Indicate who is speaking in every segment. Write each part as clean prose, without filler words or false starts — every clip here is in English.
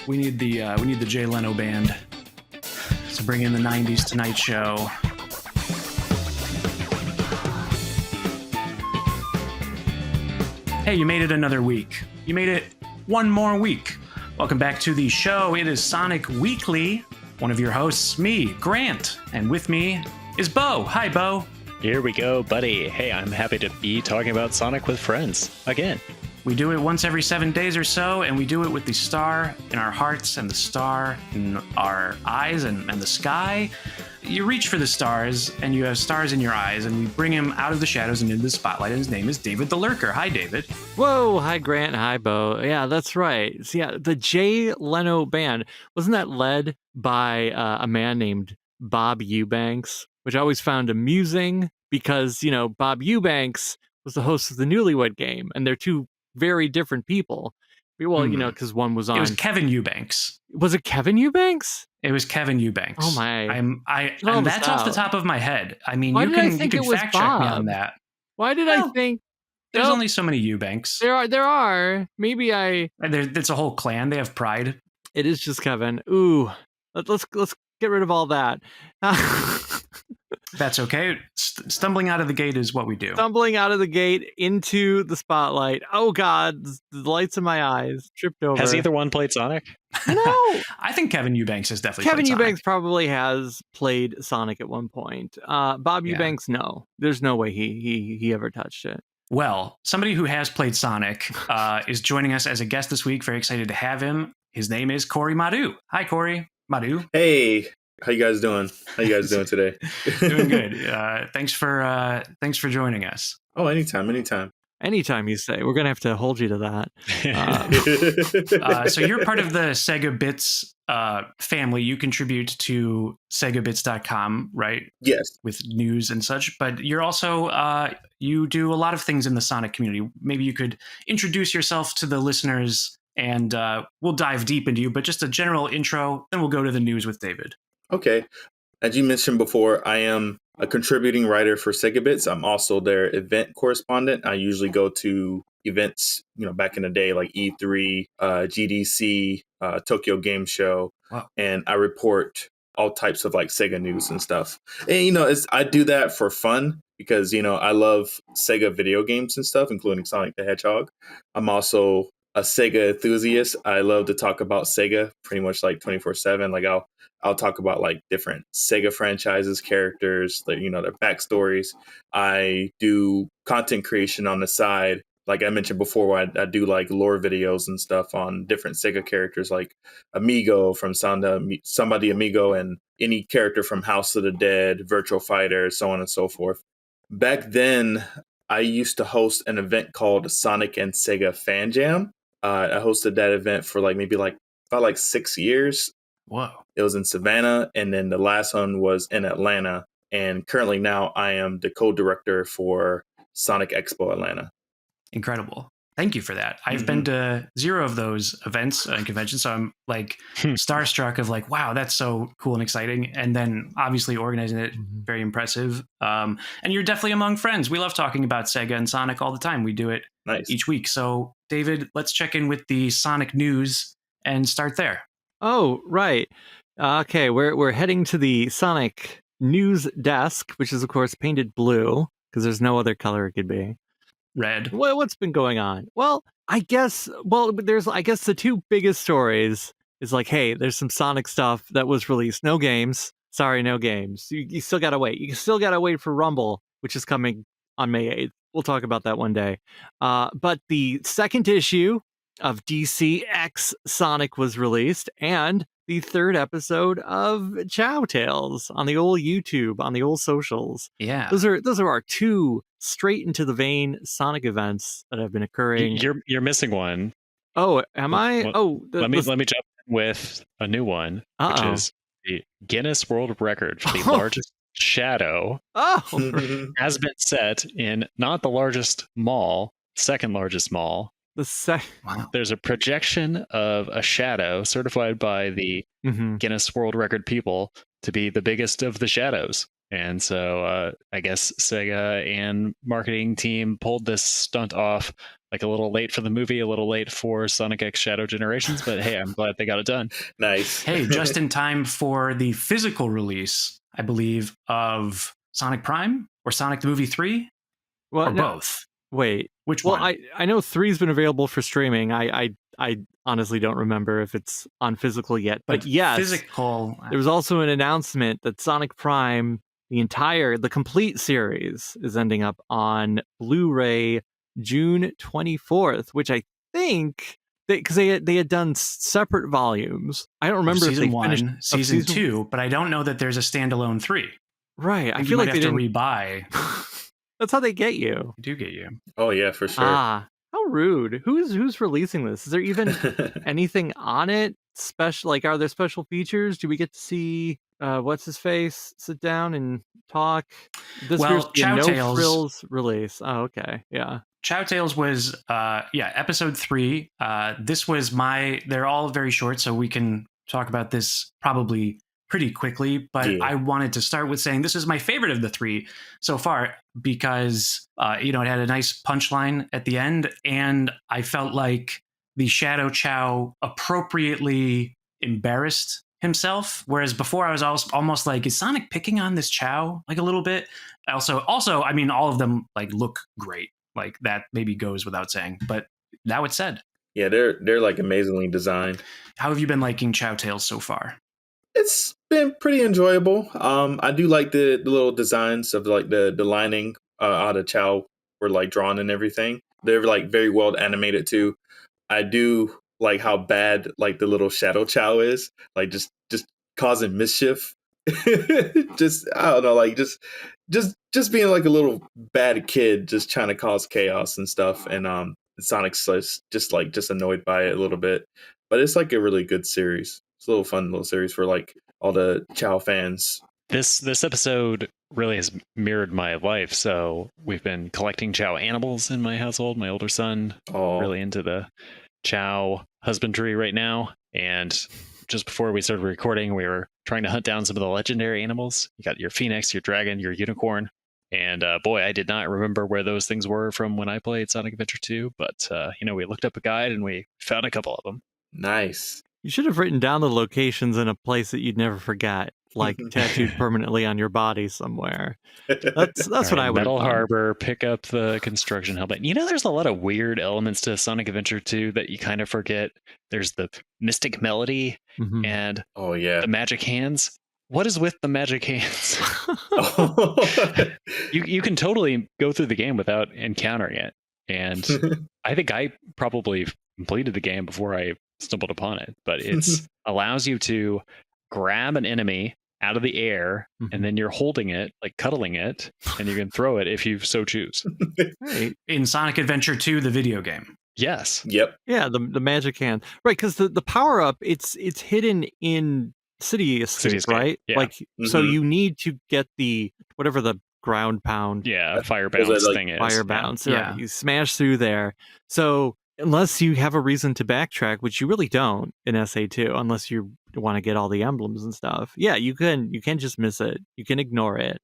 Speaker 1: We need the Jay Leno band to bring in the 90s Tonight Show. Hey, you made it another week. You made it one more week. Welcome back to the show. It is Sonic Weekly. One of your hosts, me, Grant, and with me is Bo. Hi, Bo.
Speaker 2: Here we go, buddy. Hey, I'm happy to be talking about Sonic with friends again.
Speaker 1: We do it once every 7 days or so, and we do it with the star in our hearts and the star in our eyes and the sky. You reach for the stars, and you have stars in your eyes, and we bring him out of the shadows and into the spotlight, and his name is David the Lurker. Hi, David.
Speaker 3: Whoa, hi, Grant. Hi, Bo. Yeah, that's right. So, yeah, the Jay Leno band, wasn't that led by a man named Bob Eubanks, which I always found amusing because, you know, Bob Eubanks was the host of the Newlywed Game, and they're two very different people. Well, you know, because one was on.
Speaker 1: It was Kevin Eubanks.
Speaker 3: Was it Kevin Eubanks?
Speaker 1: It was Kevin Eubanks.
Speaker 3: Oh my!
Speaker 1: That's off the top of my head. I mean, you can fact check me on that.
Speaker 3: Why did I think?
Speaker 1: There's only so many Eubanks.
Speaker 3: There are. Maybe
Speaker 1: It's a whole clan. They have pride.
Speaker 3: It is just Kevin. Ooh, let's get rid of all that.
Speaker 1: That's okay. Stumbling out of the gate is what we do.
Speaker 3: Stumbling out of the gate into the spotlight. Oh, God. The lights in my eyes. Tripped over.
Speaker 2: Has either one played Sonic?
Speaker 3: No.
Speaker 1: I think Kevin Eubanks has definitely
Speaker 3: Kevin
Speaker 1: played
Speaker 3: Eubanks
Speaker 1: Sonic.
Speaker 3: probably has played Sonic at one point. Bob Eubanks, no. There's no way he ever touched it.
Speaker 1: Well, somebody who has played Sonic is joining us as a guest this week. Very excited to have him. His name is Kori-Maru. Hi, Kori-Maru.
Speaker 4: Hey. How you guys doing? How you guys doing today?
Speaker 1: Doing good. Thanks for joining us.
Speaker 4: Oh, anytime.
Speaker 3: Anytime you say. We're going to have to hold you to that.
Speaker 1: So you're part of the Sega Bits family. You contribute to SegaBits.com, right?
Speaker 4: Yes.
Speaker 1: With news and such. But you're also, you do a lot of things in the Sonic community. Maybe you could introduce yourself to the listeners and we'll dive deep into you. But just a general intro, then we'll go to the news with David.
Speaker 4: Okay. As you mentioned before, I am a contributing writer for Sega Bits. I'm also their event correspondent. I usually go to events, back in the day, like E3, GDC, Tokyo Game Show,
Speaker 1: wow.
Speaker 4: And I report all types of like Sega news and stuff. And, I do that for fun because, I love Sega video games and stuff, including Sonic the Hedgehog. I'm also a Sega enthusiast. I love to talk about Sega pretty much like 24/7. Like I'll talk about like different Sega franchises, characters, their backstories. I do content creation on the side. Like I mentioned before, I do like lore videos and stuff on different Sega characters like Amigo from Somebody Amigo and any character from House of the Dead, Virtual Fighter, so on and so forth. Back then, I used to host an event called Sonic and Sega Fan Jam. I hosted that event for about 6 years.
Speaker 1: Whoa.
Speaker 4: It was in Savannah, and then the last one was in Atlanta. And currently now I am the co-director for Sonic Expo Atlanta.
Speaker 1: Incredible. Thank you for that. I've been to 0 of those events and conventions, so I'm like starstruck of like, wow, that's so cool and exciting. And then obviously organizing it, very impressive. And you're definitely among friends. We love talking about Sega and Sonic all the time. We do it each week. So David, let's check in with the Sonic news and start there.
Speaker 3: Oh, right. Okay, we're heading to the Sonic news desk, which is of course painted blue because there's no other color it could be.
Speaker 1: Red.
Speaker 3: What's been going on? Well, I guess the two biggest stories is like, hey, there's some Sonic stuff that was released. No games. Sorry, no games. You still gotta wait. You still gotta wait for Rumble, which is coming on May 8th. We'll talk about that one day. But the second issue of DC X Sonic was released, and the third episode of Chao Tales on the old YouTube, on the old socials.
Speaker 1: Yeah.
Speaker 3: Those are our two straight into the vein Sonic events that have been occurring.
Speaker 2: You're missing one.
Speaker 3: Oh, am I?
Speaker 2: Let me jump in with a new one, which is the Guinness World Record for the largest shadow. Has been set in not the largest mall, second largest mall.
Speaker 1: Wow.
Speaker 2: There's a projection of a shadow certified by the Guinness World Record people to be the biggest of the shadows. And so I guess Sega and marketing team pulled this stunt off like a little late for the movie, a little late for Sonic X Shadow Generations, but hey, I'm glad they got it done.
Speaker 4: Nice.
Speaker 1: Hey, just in time for the physical release, I believe, of Sonic Prime or Sonic the Movie 3, or both.
Speaker 3: Wait,
Speaker 1: which one?
Speaker 3: Well, I know 3's been available for streaming. I honestly don't remember if it's on physical yet, but yes,
Speaker 1: physical.
Speaker 3: There was also an announcement that Sonic Prime, the complete series, is ending up on Blu-ray June 24th, which I think because they had done separate volumes. I don't remember
Speaker 1: season
Speaker 3: if they finished
Speaker 1: season 2, but I don't know that there's a standalone 3.
Speaker 3: Right, I
Speaker 1: feel
Speaker 3: like
Speaker 1: they
Speaker 3: have
Speaker 1: to rebuy.
Speaker 3: That's how they get you.
Speaker 1: They do get you.
Speaker 4: Oh yeah, for sure.
Speaker 3: How rude. Who's releasing this? Is there even anything on it special? Like, are there special features? Do we get to see what's his face sit down and talk? This
Speaker 1: well, Chao
Speaker 3: no
Speaker 1: Tales
Speaker 3: frills release. Oh, okay, yeah.
Speaker 1: Chao Tales was episode 3. This was they're all very short, so we can talk about this probably pretty quickly, but I wanted to start with saying this is my favorite of the 3 so far because it had a nice punchline at the end, and I felt like the Shadow Chao appropriately embarrassed himself, whereas before I was almost like, is Sonic picking on this Chao like a little bit? Also, I mean, all of them like look great, like that maybe goes without saying, but now it's said.
Speaker 4: Yeah, they're like amazingly designed.
Speaker 1: How have you been liking Chao Tales so far?
Speaker 4: It's been pretty enjoyable. I do like the little designs of like the lining out of Chao were like drawn and everything. They're like very well animated too. I do like how bad like the little Shadow Chao is, like just causing mischief. Just I don't know, like just being like a little bad kid, just trying to cause chaos and stuff. And Sonic's just annoyed by it a little bit, but it's like a really good series. It's a little fun little series for like all the Chao fans.
Speaker 2: This episode really has mirrored my life. So we've been collecting Chao animals in my household. My older son really into the Chao husbandry right now. And just before we started recording, we were trying to hunt down some of the legendary animals. You got your phoenix, your dragon, your unicorn. And boy, I did not remember where those things were from when I played Sonic Adventure 2. But, we looked up a guide and we found a couple of them.
Speaker 4: Nice.
Speaker 3: You should have written down the locations in a place that you'd never forget, like tattooed permanently on your body somewhere. That's right, what I would.
Speaker 2: Metal Harbor, pick up the construction helmet. There's a lot of weird elements to Sonic Adventure 2 that you kind of forget. There's the Mystic Melody and the Magic Hands. What is with the Magic Hands? You can totally go through the game without encountering it. And I think I probably completed the game before I stumbled upon it, but it's allows you to grab an enemy out of the air and then you're holding it, like cuddling it, and you can throw it if you so choose.
Speaker 3: Right.
Speaker 1: In Sonic Adventure 2, the video game.
Speaker 2: Yes.
Speaker 4: Yep.
Speaker 3: Yeah, the Magic Hand. Right, because the power up, it's hidden in City Escape, right?
Speaker 2: Yeah.
Speaker 3: Like so you need to get the whatever the ground pound.
Speaker 2: Yeah, fire bounce thing is.
Speaker 3: Fire bounce.
Speaker 1: Yeah.
Speaker 3: Right. You smash through there. So unless you have a reason to backtrack, which you really don't in SA2, unless you want to get all the emblems and stuff. Yeah, you can just miss it. You can ignore it.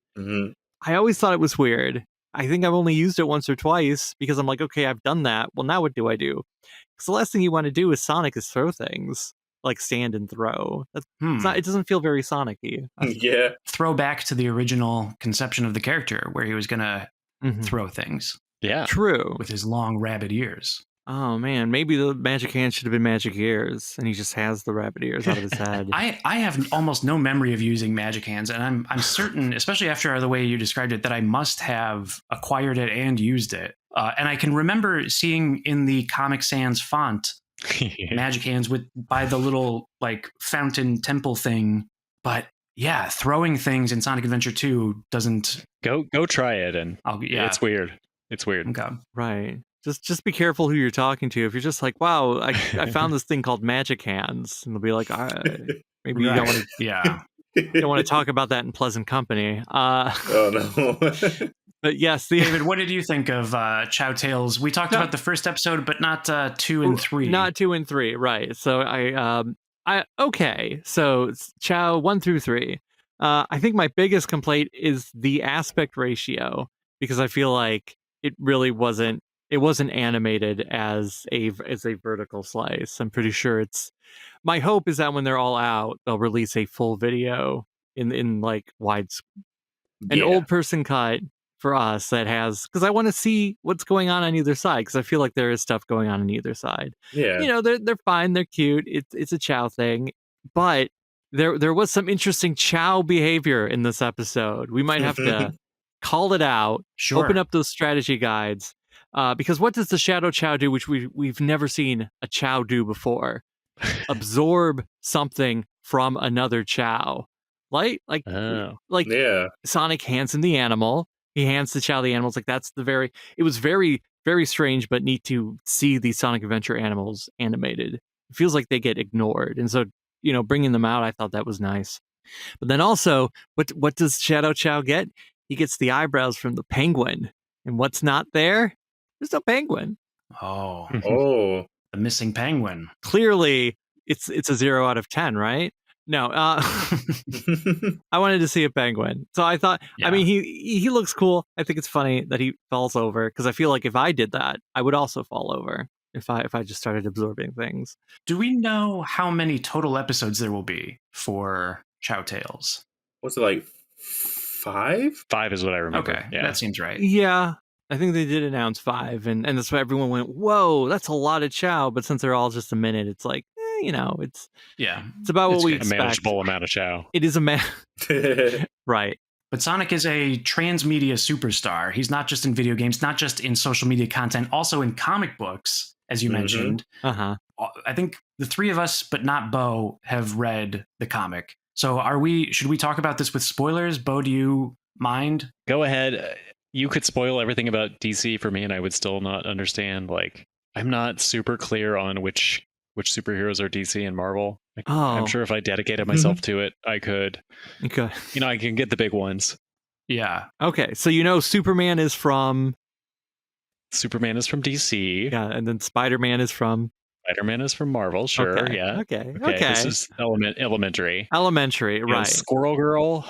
Speaker 3: I always thought it was weird. I think I've only used it once or twice because I'm like, okay, I've done that. Well, now what do I do? Because the last thing you want to do with Sonic is throw things, like stand and throw. It's not, it doesn't feel very Sonic-y.
Speaker 4: Yeah.
Speaker 1: Throwback to the original conception of the character where he was going to throw things.
Speaker 2: Yeah.
Speaker 3: True.
Speaker 1: With his long rabbit ears.
Speaker 3: Oh man, maybe the magic hand should have been magic ears, and he just has the rabbit ears out of his head.
Speaker 1: I have almost no memory of using magic hands, and I'm certain, especially after the way you described it, that I must have acquired it and used it. And I can remember seeing in the Comic Sans font magic hands by the little like fountain temple thing, but yeah, throwing things in Sonic Adventure 2 doesn't.
Speaker 2: Go try it, and it's weird. It's weird.
Speaker 1: Okay.
Speaker 3: Right. Just be careful who you're talking to. If you're just like, wow, I found this thing called Magic Hands, and they'll be like, maybe you don't want to.
Speaker 1: Yeah.
Speaker 3: You don't want to talk about that in pleasant company.
Speaker 4: Oh no.
Speaker 3: But yes,
Speaker 1: David, what did you think of Chao Tales? We talked about the first episode, but not 2 and 3.
Speaker 3: Not 2 and 3, right? So okay. So it's Chao 1 through 3. I think my biggest complaint is the aspect ratio, because I feel like it really wasn't it wasn't animated as a vertical slice. I'm pretty sure it's. My hope is that when they're all out, they'll release a full video in like an old person cut for us that has, because I want to see what's going on either side, because I feel like there is stuff going on either side.
Speaker 4: Yeah.
Speaker 3: You know, they're fine, they're cute. It's a Chao thing, but there was some interesting Chao behavior in this episode. We might have to call it out, open up those strategy guides, because what does the Shadow Chao do, which we've never seen a Chao do before? Absorb something from another Chao. Like Sonic hands him the animal. He hands the Chao the animals. Like it was very, very strange, but neat to see these Sonic Adventure animals animated. It feels like they get ignored. And so, bringing them out, I thought that was nice. But then also, what does Shadow Chao get? He gets the eyebrows from the penguin. And what's not there? There's no penguin.
Speaker 1: Oh.
Speaker 4: Oh.
Speaker 1: The missing penguin.
Speaker 3: Clearly, it's a 0 out of 10, right? No, I wanted to see a penguin. So I thought, I mean, he looks cool. I think it's funny that he falls over, because I feel like if I did that, I would also fall over if I just started absorbing things.
Speaker 1: Do we know how many total episodes there will be for Chao Tales?
Speaker 4: What's it, like 5?
Speaker 2: 5 is what I remember.
Speaker 1: Okay,
Speaker 2: yeah.
Speaker 1: That seems right.
Speaker 3: Yeah, I think they did announce 5, and that's why everyone went, whoa, that's a lot of Chao. But since they're all just a minute, it's like, it's about what we expect.
Speaker 2: A manageable amount of Chao.
Speaker 3: It is right.
Speaker 1: But Sonic is a transmedia superstar. He's not just in video games, not just in social media content, also in comic books, as you mentioned.
Speaker 3: Uh-huh.
Speaker 1: I think the three of us, but not Bo, have read the comic. So should we talk about this with spoilers? Bo, do you mind?
Speaker 2: Go ahead. You could spoil everything about DC for me, and I would still not understand. Like, I'm not super clear on which superheroes are DC and Marvel. I'm sure if I dedicated myself to it, I could.
Speaker 3: Okay.
Speaker 2: I can get the big ones.
Speaker 1: Yeah.
Speaker 3: Okay. So Superman is from
Speaker 2: DC.
Speaker 3: Yeah, and then Spider-Man is from
Speaker 2: Marvel. Sure.
Speaker 3: Okay.
Speaker 2: Yeah.
Speaker 3: Okay.
Speaker 2: This is elementary.
Speaker 3: Right.
Speaker 2: Squirrel Girl.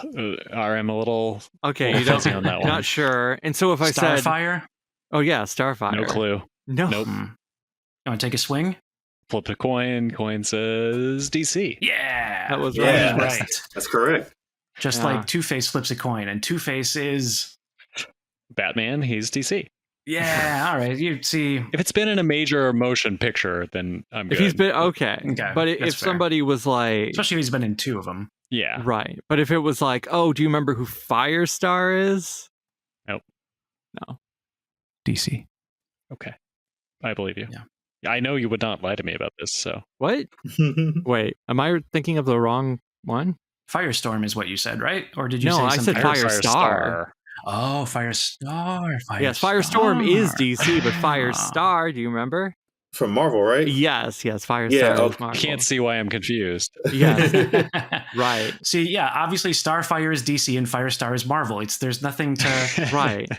Speaker 2: I'm a little
Speaker 3: okay. You don't on that one. Not sure. And so if I said
Speaker 1: Starfire.
Speaker 3: Oh yeah, Starfire.
Speaker 2: No clue.
Speaker 3: No.
Speaker 2: Nope.
Speaker 1: You want to take a swing?
Speaker 2: Flip a coin. Coin says DC.
Speaker 1: Yeah,
Speaker 3: that was
Speaker 4: right. That's correct.
Speaker 1: Just like Two-Face flips a coin, and Two-Face is
Speaker 2: Batman. He's DC.
Speaker 1: Yeah, all right. You see,
Speaker 2: if it's been in a major motion picture, then I'm good.
Speaker 3: If he's been okay. But if somebody was like,
Speaker 1: especially if he's been in 2 of them,
Speaker 2: yeah,
Speaker 3: right. But if it was like, oh, do you remember who Firestar is?
Speaker 2: Nope.
Speaker 3: No.
Speaker 1: DC.
Speaker 2: Okay, I believe you.
Speaker 1: Yeah.
Speaker 2: I know you would not lie to me about this. So
Speaker 3: what? Wait, am I thinking of the wrong one?
Speaker 1: Firestorm is what you said, right? Or did you
Speaker 3: say
Speaker 1: something?
Speaker 3: No, I said Firestar.
Speaker 1: Oh, Firestar.
Speaker 3: Yes, Firestorm is DC, but Firestar, do you remember?
Speaker 4: From Marvel, right?
Speaker 3: Yes, Firestar is Marvel.
Speaker 2: Can't see why I'm confused.
Speaker 3: Yes. Right.
Speaker 1: See, yeah, obviously Starfire is DC and Firestar is Marvel. There's nothing to
Speaker 3: right.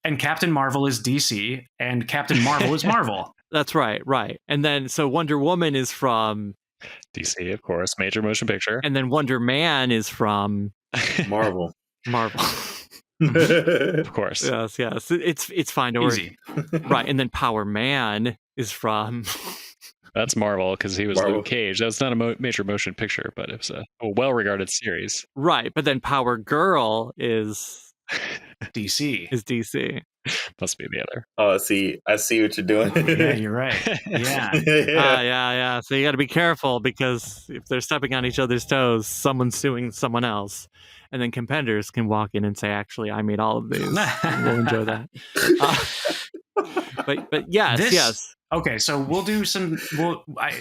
Speaker 1: And Captain Marvel is DC and Captain Marvel is Marvel.
Speaker 3: That's right. And then so Wonder Woman is from
Speaker 2: DC, of course, major motion picture.
Speaker 3: And then Wonder Man is from
Speaker 4: Marvel.
Speaker 2: Of course.
Speaker 3: Yes. It's fine to
Speaker 1: easy.
Speaker 3: Right. And then Power Man is from
Speaker 2: That's Marvel because he was Luke Cage. That's not a major motion picture, but it was a well-regarded series.
Speaker 3: Right. But then Power Girl is
Speaker 1: DC.
Speaker 2: Must be the other.
Speaker 4: Oh, I see what you're doing.
Speaker 1: Yeah, you're right. Yeah.
Speaker 3: Yeah. So you got to be careful because if they're stepping on each other's toes, someone's suing someone else. And then competitors can walk in and say, actually, I made all of these. We'll enjoy that. But yes.
Speaker 1: Okay, so we'll do some.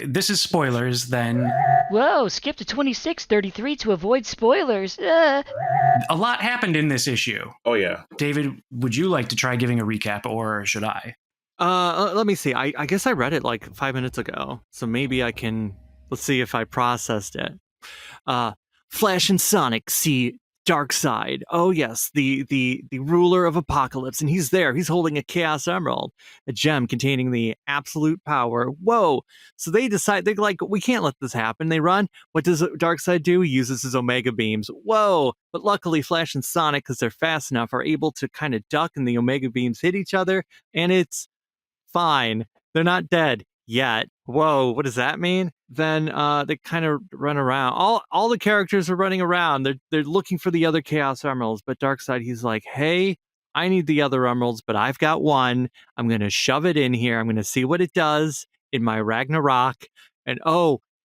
Speaker 1: This is spoilers then.
Speaker 5: Whoa, skip to 26:33 to avoid spoilers.
Speaker 1: A lot happened in this issue.
Speaker 4: Oh, yeah.
Speaker 1: David, would you like to try giving a recap or should I?
Speaker 3: Let me see. I guess I read it like 5 minutes ago. So maybe I can. Let's see if I processed it. Flash and Sonic see Darkseid. Oh yes, the ruler of Apocalypse, and he's there. He's holding a Chaos Emerald, a gem containing the absolute power. Whoa! So they decide they're like, we can't let this happen. They run. What does Darkseid do? He uses his Omega beams. Whoa! But luckily, Flash and Sonic, because they're fast enough, are able to kind of duck, and the Omega beams hit each other, and it's Fine. They're not dead yet. Whoa, what does that mean? Then they kind of run around. All the characters are running around. They're looking for the other Chaos Emeralds, but Darkseid, he's like, hey, I need the other emeralds, but I've got one. I'm going to shove it in here. I'm going to see what it does in my Ragnarok. And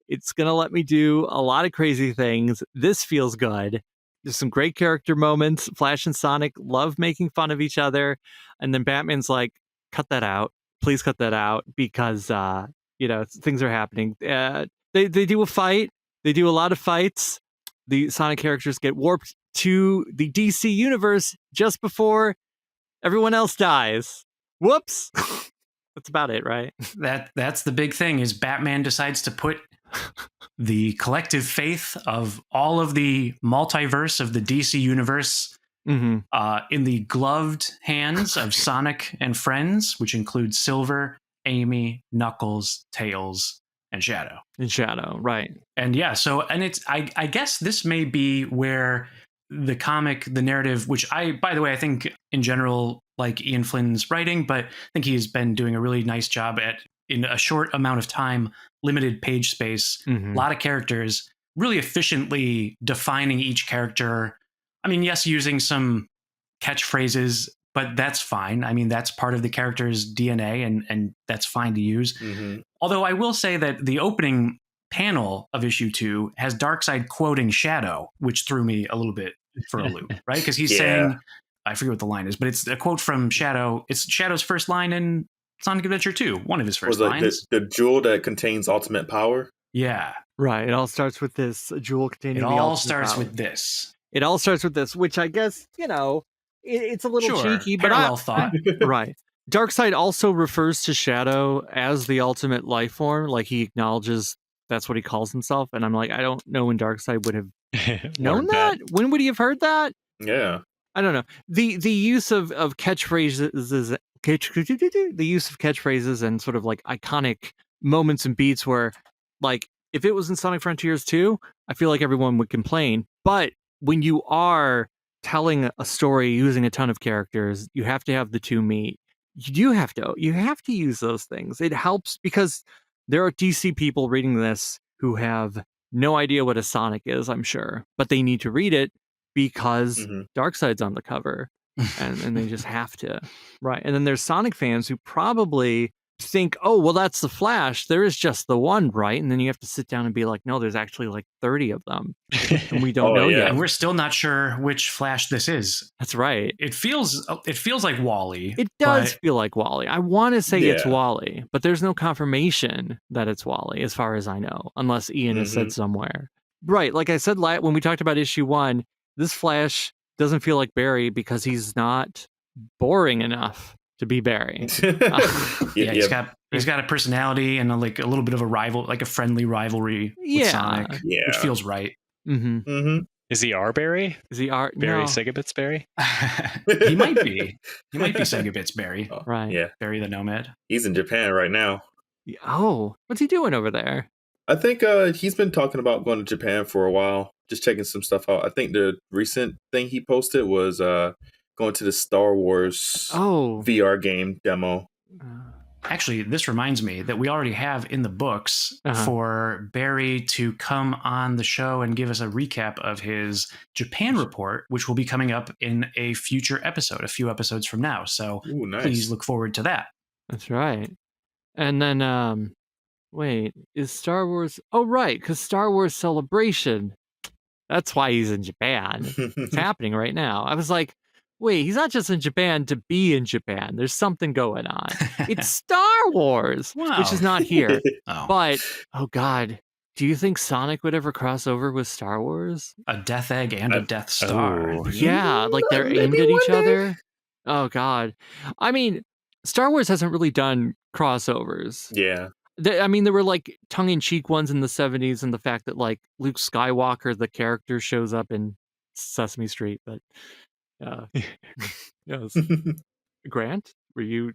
Speaker 3: it's going to let me do a lot of crazy things. This feels good. There's some great character moments. Flash and Sonic love making fun of each other. And then Batman's like, cut that out. Please cut that out because, things are happening. They do a fight. They do a lot of fights. The Sonic characters get warped to the DC universe just before everyone else dies. Whoops. That's about it, right?
Speaker 1: That's the big thing is Batman decides to put the collective faith of all of the multiverse of the DC universe in the gloved hands of Sonic and friends, which include Silver, Amy, Knuckles, Tails, and Shadow.
Speaker 3: Right.
Speaker 1: And I guess this may be where the narrative, which by the way, I think in general, like Ian Flynn's writing, but I think he's been doing a really nice job in a short amount of time, limited page space, a lot of characters, really efficiently defining each character. I mean, yes, using some catchphrases, but that's fine. I mean, that's part of the character's DNA and that's fine to use. Although I will say that the opening panel of issue 2 has Darkseid quoting Shadow, which threw me a little bit for a loop, right? Because he's saying, I forget what the line is, but it's a quote from Shadow. It's Shadow's first line in Sonic Adventure 2, one of his first lines.
Speaker 4: The jewel that contains ultimate power?
Speaker 1: Yeah.
Speaker 3: Right. It all starts with this jewel containing
Speaker 1: the
Speaker 3: ultimate
Speaker 1: all starts
Speaker 3: power.
Speaker 1: with this.
Speaker 3: It all starts with this, which I guess, it's a little cheeky, but
Speaker 1: parallel thought.
Speaker 3: Right. Darkseid also refers to Shadow as the ultimate life form. Like he acknowledges that's what he calls himself. And I'm like, I don't know when Darkseid would have known that. When would he have heard that?
Speaker 4: Yeah.
Speaker 3: I don't know. The use of catchphrases, the use of catchphrases and sort of like iconic moments and beats where, like, if it was in Sonic Frontiers 2, I feel like everyone would complain. But when you are telling a story using a ton of characters, you have to have the two meet. You have to use those things. It helps because there are DC people reading this who have no idea what a Sonic is, I'm sure, but they need to read it because Darkseid's on the cover and they just have to. Right. And then there's Sonic fans who probably think, oh, well, that's the Flash. There is just the one, right? And then you have to sit down and be like, no, there's actually like 30 of them. And we don't know yet.
Speaker 1: And we're still not sure which Flash this is.
Speaker 3: That's right.
Speaker 1: It feels like Wally.
Speaker 3: It does feel like Wally. I want to say it's Wally, but there's no confirmation that it's Wally as far as I know, unless Ian has said somewhere. Right. Like I said when we talked about issue 1, this Flash doesn't feel like Barry because he's not boring enough to be Barry.
Speaker 1: He's got a personality and a little bit of a rival, like a friendly rivalry with Sonic, which feels right.
Speaker 2: Is he our Barry?
Speaker 3: Is he our
Speaker 2: Barry
Speaker 3: no.
Speaker 2: Segabits Barry?
Speaker 1: He might be. He might be Segabits Barry.
Speaker 3: Right.
Speaker 4: Yeah.
Speaker 1: Barry the Nomad.
Speaker 4: He's in Japan right now.
Speaker 3: Oh, what's he doing over there?
Speaker 4: I think he's been talking about going to Japan for a while, just checking some stuff out. I think the recent thing he posted was going to the Star Wars VR game demo.
Speaker 1: Actually, this reminds me that we already have in the books for Barry to come on the show and give us a recap of his Japan report, which will be coming up in a future episode, a few episodes from now. So please look forward to that.
Speaker 3: That's right. And then, wait, is Star Wars... Oh, right, because Star Wars Celebration. That's why he's in Japan. It's happening right now. I was like, wait, he's not just in Japan to be in Japan. There's something going on. It's Star Wars, which is not here. But, oh God, do you think Sonic would ever cross over with Star Wars?
Speaker 1: A Death Egg and a Death Star.
Speaker 3: Yeah, like they're aimed at each other. Oh God. I mean, Star Wars hasn't really done crossovers.
Speaker 4: Yeah.
Speaker 3: I mean, there were like tongue-in-cheek ones in the 70s, and the fact that like Luke Skywalker, the character, shows up in Sesame Street, but yes. Grant, were you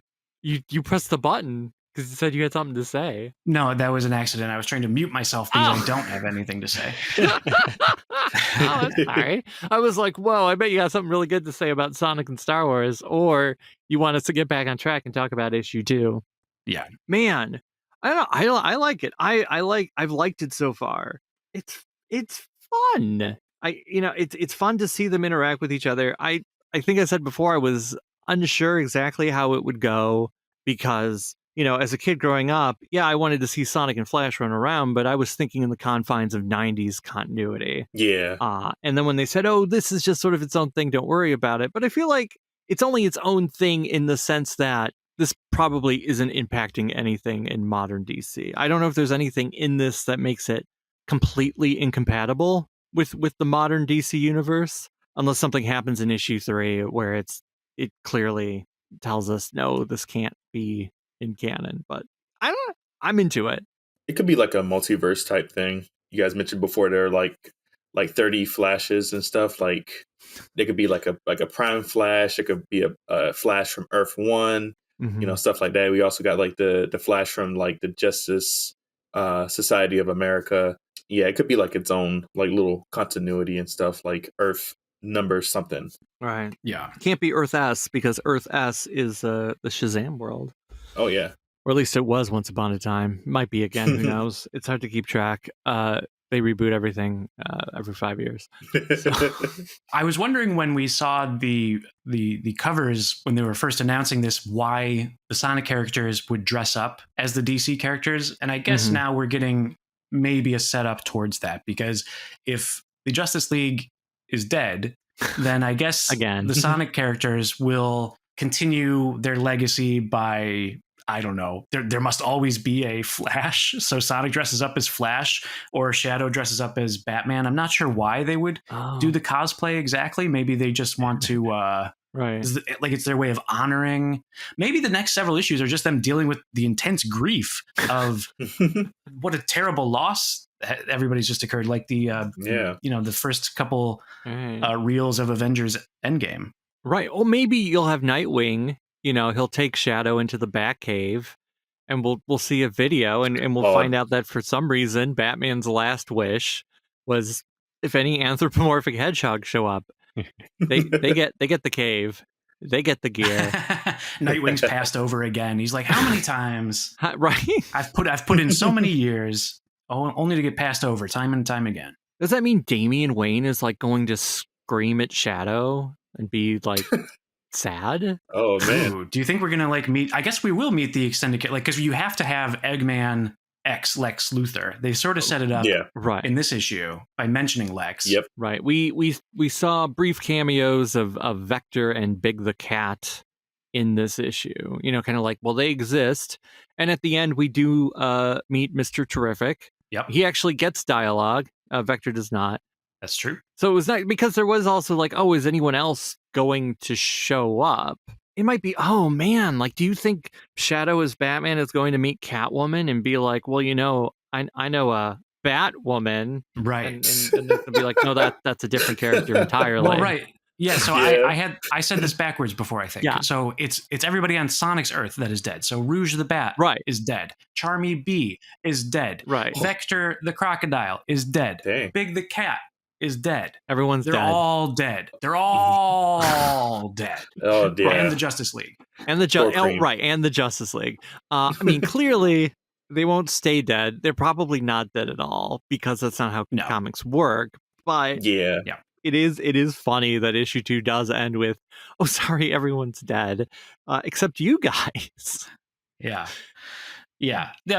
Speaker 3: pressed the button because you said you had something to say?
Speaker 1: No, that was an accident. I was trying to mute myself because I don't have anything to say.
Speaker 3: That's sorry. I was like, whoa, I bet you got something really good to say about Sonic and Star Wars, or you want us to get back on track and talk about issue 2.
Speaker 1: Yeah.
Speaker 3: Man, I don't know. I like it. I've liked it so far. It's fun. It's fun to see them interact with each other. I think I said before I was unsure exactly how it would go because, as a kid growing up, yeah, I wanted to see Sonic and Flash run around, but I was thinking in the confines of 90s continuity.
Speaker 4: Yeah.
Speaker 3: And then when they said, "Oh, this is just sort of its own thing, don't worry about it." But I feel like it's only its own thing in the sense that this probably isn't impacting anything in modern DC. I don't know if there's anything in this that makes it completely incompatible with the modern DC universe, unless something happens in issue 3 where it clearly tells us no, this can't be in canon. But I'm into it.
Speaker 4: It could be like a multiverse type thing. You guys mentioned before there are like 30 flashes and stuff. Like there could be like a prime flash. It could be a flash from Earth 1. Stuff like that. We also got like the flash from like the Justice Society of America. Yeah, it could be like its own like little continuity and stuff, like Earth number something.
Speaker 3: Right.
Speaker 1: Yeah.
Speaker 3: Can't be Earth S because Earth S is the Shazam world.
Speaker 4: Oh yeah.
Speaker 3: Or at least it was once upon a time. Might be again. Who knows? It's hard to keep track. They reboot everything every 5 years. So.
Speaker 1: I was wondering when we saw the covers when they were first announcing this, why the Sonic characters would dress up as the DC characters, and I guess now we're getting maybe a setup towards that, because if the Justice League is dead, then I guess
Speaker 3: again
Speaker 1: the Sonic characters will continue their legacy by, I don't know, there must always be a Flash. So Sonic dresses up as Flash or Shadow dresses up as Batman. I'm not sure why they would do the cosplay exactly. Maybe they just want to,
Speaker 3: right.
Speaker 1: Like it's their way of honoring. Maybe the next several issues are just them dealing with the intense grief of what a terrible loss everybody's just occurred. Like the, the first couple reels of Avengers Endgame.
Speaker 3: Right. Or maybe you'll have Nightwing. He'll take Shadow into the Batcave, and we'll see a video, and we'll find out that for some reason Batman's last wish was, if any anthropomorphic hedgehog show up, they get the cave, they get the gear.
Speaker 1: Nightwing's passed over again. He's like, how many times?
Speaker 3: Right.
Speaker 1: I've put in so many years, only to get passed over time and time again.
Speaker 3: Does that mean Damian Wayne is like going to scream at Shadow and be like sad?
Speaker 4: Oh man.
Speaker 1: Ooh, do you think we're gonna like meet? I guess we will meet the extended kit, like, because you have to have Eggman X Lex Luthor. They sort of set it up
Speaker 3: right
Speaker 1: in this issue by mentioning Lex.
Speaker 4: Yep.
Speaker 3: Right. We saw brief cameos of Vector and Big the Cat in this issue. Kind of like, well, they exist. And at the end we do meet Mr. Terrific.
Speaker 1: Yep.
Speaker 3: He actually gets dialogue. Vector does not.
Speaker 1: That's true.
Speaker 3: So it was not, because there was also like, oh, is anyone else going to show up? It might be, oh man, like, do you think Shadow as Batman is going to meet Catwoman and be like, well, I know a Batwoman,
Speaker 1: right?
Speaker 3: And they'll be like, no, that's a different character entirely.
Speaker 1: Well, right. Yeah, so I said this backwards before, I think.
Speaker 3: Yeah.
Speaker 1: So it's everybody on Sonic's Earth that is dead. So Rouge the Bat is dead. Charmy Bee is dead.
Speaker 3: Right.
Speaker 1: Vector the Crocodile is dead.
Speaker 4: Dang.
Speaker 1: Big the Cat is dead.
Speaker 3: Everyone's
Speaker 1: They're
Speaker 3: dead.
Speaker 1: all dead. They're all dead.
Speaker 4: Oh dear.
Speaker 1: And the Justice League.
Speaker 3: And and the Justice League. I mean, clearly they won't stay dead. They're probably not dead at all, because that's not how comics work. But
Speaker 4: yeah.
Speaker 3: It is funny that issue 2 does end with, oh, sorry, everyone's dead, except you guys.
Speaker 1: Yeah,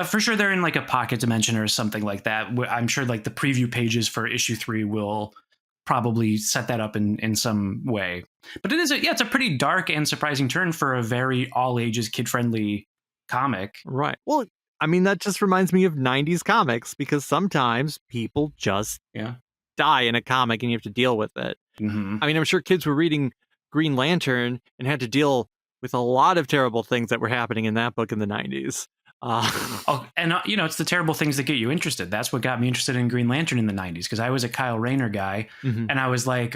Speaker 1: for sure. They're in like a pocket dimension or something like that. I'm sure like the preview pages for issue 3 will probably set that up in some way. But it's a pretty dark and surprising turn for a very all ages, kid friendly comic.
Speaker 3: Right. Well, I mean, that just reminds me of 90s comics, because sometimes people just die in a comic and you have to deal with it.
Speaker 1: Mm-hmm.
Speaker 3: I mean, I'm sure kids were reading Green Lantern and had to deal with a lot of terrible things that were happening in that book in the 90s.
Speaker 1: It's the terrible things that get you interested. That's what got me interested in Green Lantern in the 90s, because I was a Kyle Rayner guy, and I was like,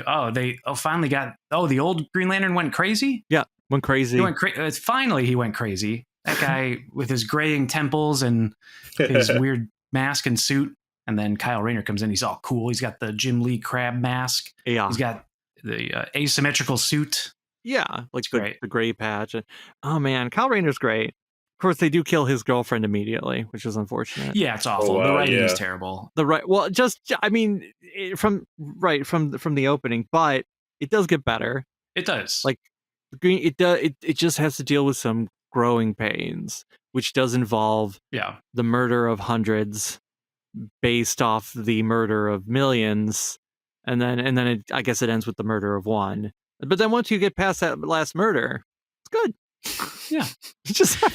Speaker 1: finally the old Green Lantern went crazy?
Speaker 3: Yeah, went crazy.
Speaker 1: Finally, he went crazy. That guy with his graying temples and his weird mask and suit. And then Kyle Rayner comes in. He's all cool. He's got the Jim Lee crab mask.
Speaker 3: Yeah.
Speaker 1: He's got the asymmetrical suit.
Speaker 3: Yeah, like the gray patch. Oh man, Kyle Rayner's great. course, they do kill his girlfriend immediately, which is unfortunate.
Speaker 1: Yeah, it's awful.
Speaker 4: Oh, wow,
Speaker 1: the writing is
Speaker 4: yeah.
Speaker 1: terrible.
Speaker 3: From the opening, but it does get better.
Speaker 1: It does.
Speaker 3: Like it just has to deal with some growing pains, which does involve the murder of hundreds based off the murder of millions, and then I guess it ends with the murder of one. But then once you get past that last murder, it's good.
Speaker 1: Yeah.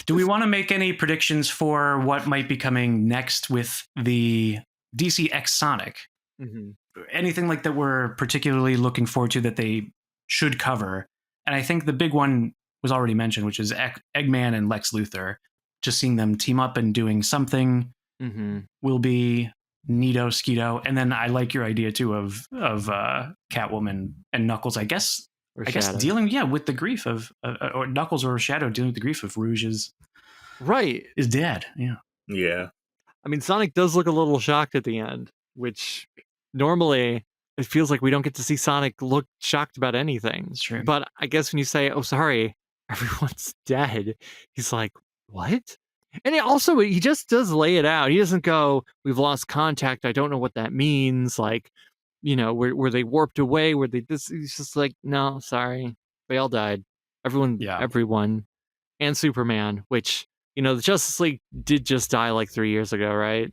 Speaker 1: Do we want to make any predictions for what might be coming next with the DC X Sonic?
Speaker 3: Mm-hmm.
Speaker 1: Anything like that we're particularly looking forward to that they should cover? And I think the big one was already mentioned, which is Eggman and Lex Luthor. Just seeing them team up and doing something will be neato skeeto. And then I like your idea too of Catwoman and Knuckles. I guess dealing with the grief of or Knuckles or Shadow dealing with the grief of Rouge is dead.
Speaker 4: Yeah.
Speaker 3: I mean, Sonic does look a little shocked at the end, which normally it feels like we don't get to see Sonic look shocked about anything.
Speaker 1: It's true.
Speaker 3: But I guess when you say, "Oh, sorry, everyone's dead," he's like, "What?" And he just does lay it out. He doesn't go, "We've lost contact. I don't know what that means." Like, were they warped away? Were they this? He's just like, "No, sorry, they all died. Everyone, and Superman." Which the Justice League did just die like 3 years ago, right?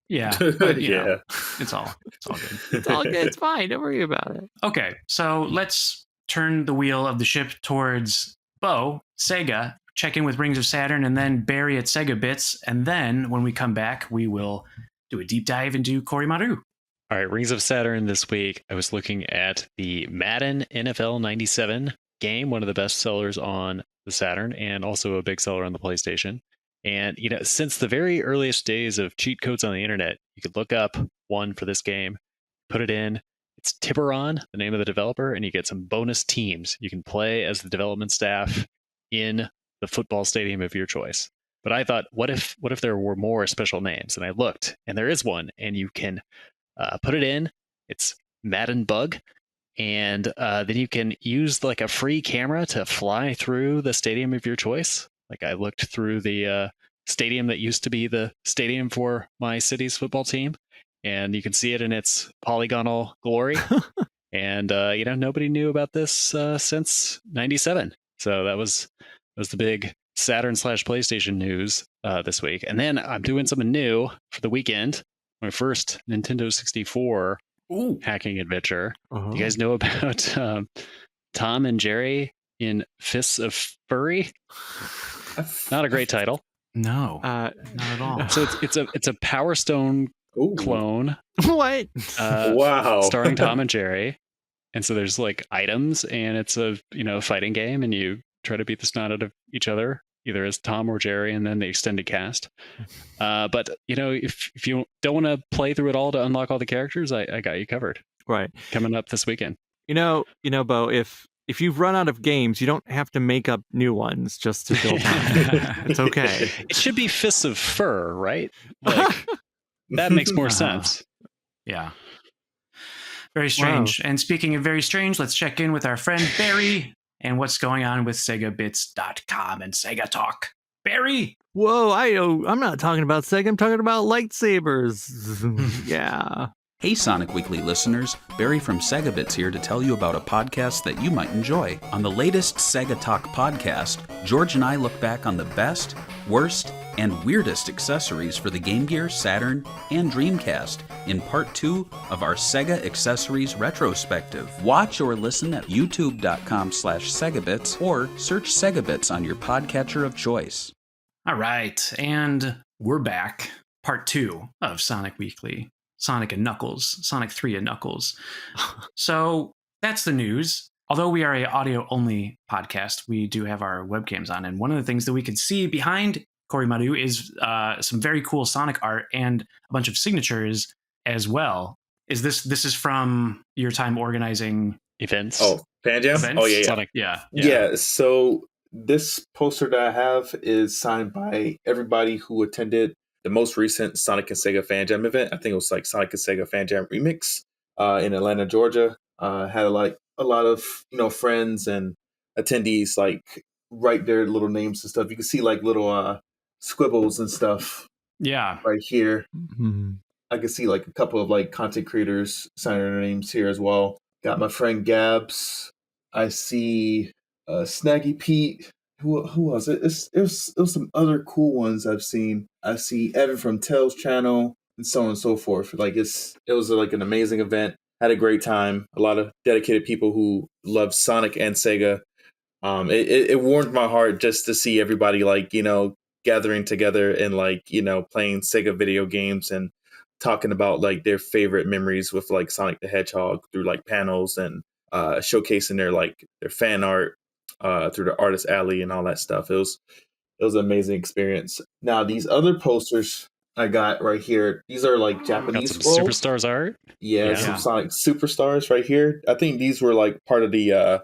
Speaker 1: Yeah,
Speaker 4: but,
Speaker 1: it's all good.
Speaker 3: It's all good. It's fine. Don't worry about it.
Speaker 1: Okay, so let's turn the wheel of the ship towards Bo, Sega, check in with Rings of Saturn, and then Barry at Sega Bits. And then when we come back, we will do a deep dive into Kori-Maru.
Speaker 2: All right, Rings of Saturn this week. I was looking at the Madden NFL 97 game, one of the best sellers on the Saturn, and also a big seller on the PlayStation. And, since the very earliest days of cheat codes on the internet, you could look up one for this game, put it in. It's Tiburon, the name of the developer, and you get some bonus teams. You can play as the development staff in the football stadium of your choice. But I thought, what if there were more special names? And I looked, and there is one, and you can put it in. It's Madden Bug. And then you can use like a free camera to fly through the stadium of your choice. Like I looked through the stadium that used to be the stadium for my city's football team, and you can see it in its polygonal glory. And nobody knew about this since '97. So that was the big Saturn/PlayStation news this week. And then I'm doing something new for the weekend. My first Nintendo 64 hacking adventure.
Speaker 3: Uh-huh.
Speaker 2: Do you guys know about Tom and Jerry in Fists of Furry? Not a great title.
Speaker 1: No, not at all.
Speaker 2: So it's a Power Stone clone.
Speaker 3: What?
Speaker 4: Wow.
Speaker 2: Starring Tom and Jerry. And so there's like items, and it's a fighting game, and you try to beat the snot out of each other, either as Tom or Jerry, and then the extended cast. But if you don't want to play through it all to unlock all the characters, I got you covered.
Speaker 3: Right.
Speaker 2: Coming up this weekend.
Speaker 3: Bo, if you've run out of games, you don't have to make up new ones just to build on. It's okay.
Speaker 2: It should be Fists of Fur, right? Like, that makes more sense.
Speaker 1: Yeah. Very strange. Wow. And speaking of very strange, let's check in with our friend Barry and what's going on with SegaBits.com and Sega Talk. Barry!
Speaker 3: Whoa, I'm not talking about Sega. I'm talking about lightsabers. Yeah.
Speaker 6: Hey Sonic Weekly listeners, Barry from SegaBits here to tell you about a podcast that you might enjoy. On the latest Sega Talk podcast, George and I look back on the best, worst, and weirdest accessories for the Game Gear, Saturn, and Dreamcast in part 2 of our Sega Accessories Retrospective. Watch or listen at youtube.com/SegaBits or search SegaBits on your podcatcher of choice.
Speaker 1: All right, and we're back. Part 2 of Sonic Weekly. Sonic and Knuckles, Sonic 3 and Knuckles. So that's the news. Although we are an audio-only podcast, we do have our webcams on. And one of the things that we can see behind Kori-Maru is some very cool Sonic art and a bunch of signatures as well. This is from your time organizing
Speaker 2: events?
Speaker 4: Oh, Fandom?
Speaker 1: Events?
Speaker 4: Oh, yeah.
Speaker 1: Sonic,
Speaker 4: yeah. So this poster that I have is signed by everybody who attended the most recent Sonic and Sega Fan Jam event. I think it was like Sonic and Sega Fan Jam Remix in Atlanta, Georgia. Had a lot of friends and attendees like write their little names and stuff. You can see like little squibbles and stuff.
Speaker 1: Yeah,
Speaker 4: right here.
Speaker 3: Mm-hmm.
Speaker 4: I can see like a couple of like content creators signing their names here as well. Got my friend Gabs. I see Snaggy Pete. Who was it? It was some other cool ones I've seen. I see Evan from Tales channel and so on and so forth. Like it was like an amazing event. Had a great time. A lot of dedicated people who love Sonic and Sega. It warmed my heart just to see everybody like, gathering together and like, playing Sega video games and talking about like their favorite memories with like Sonic the Hedgehog through like panels and showcasing their fan art through the artist alley and all that stuff. It was an amazing experience. Now these other posters I got right here, these are like Japanese
Speaker 2: got some
Speaker 4: scrolls.
Speaker 2: Superstars art.
Speaker 4: Yeah, some Sonic Superstars right here. I think these were like part of the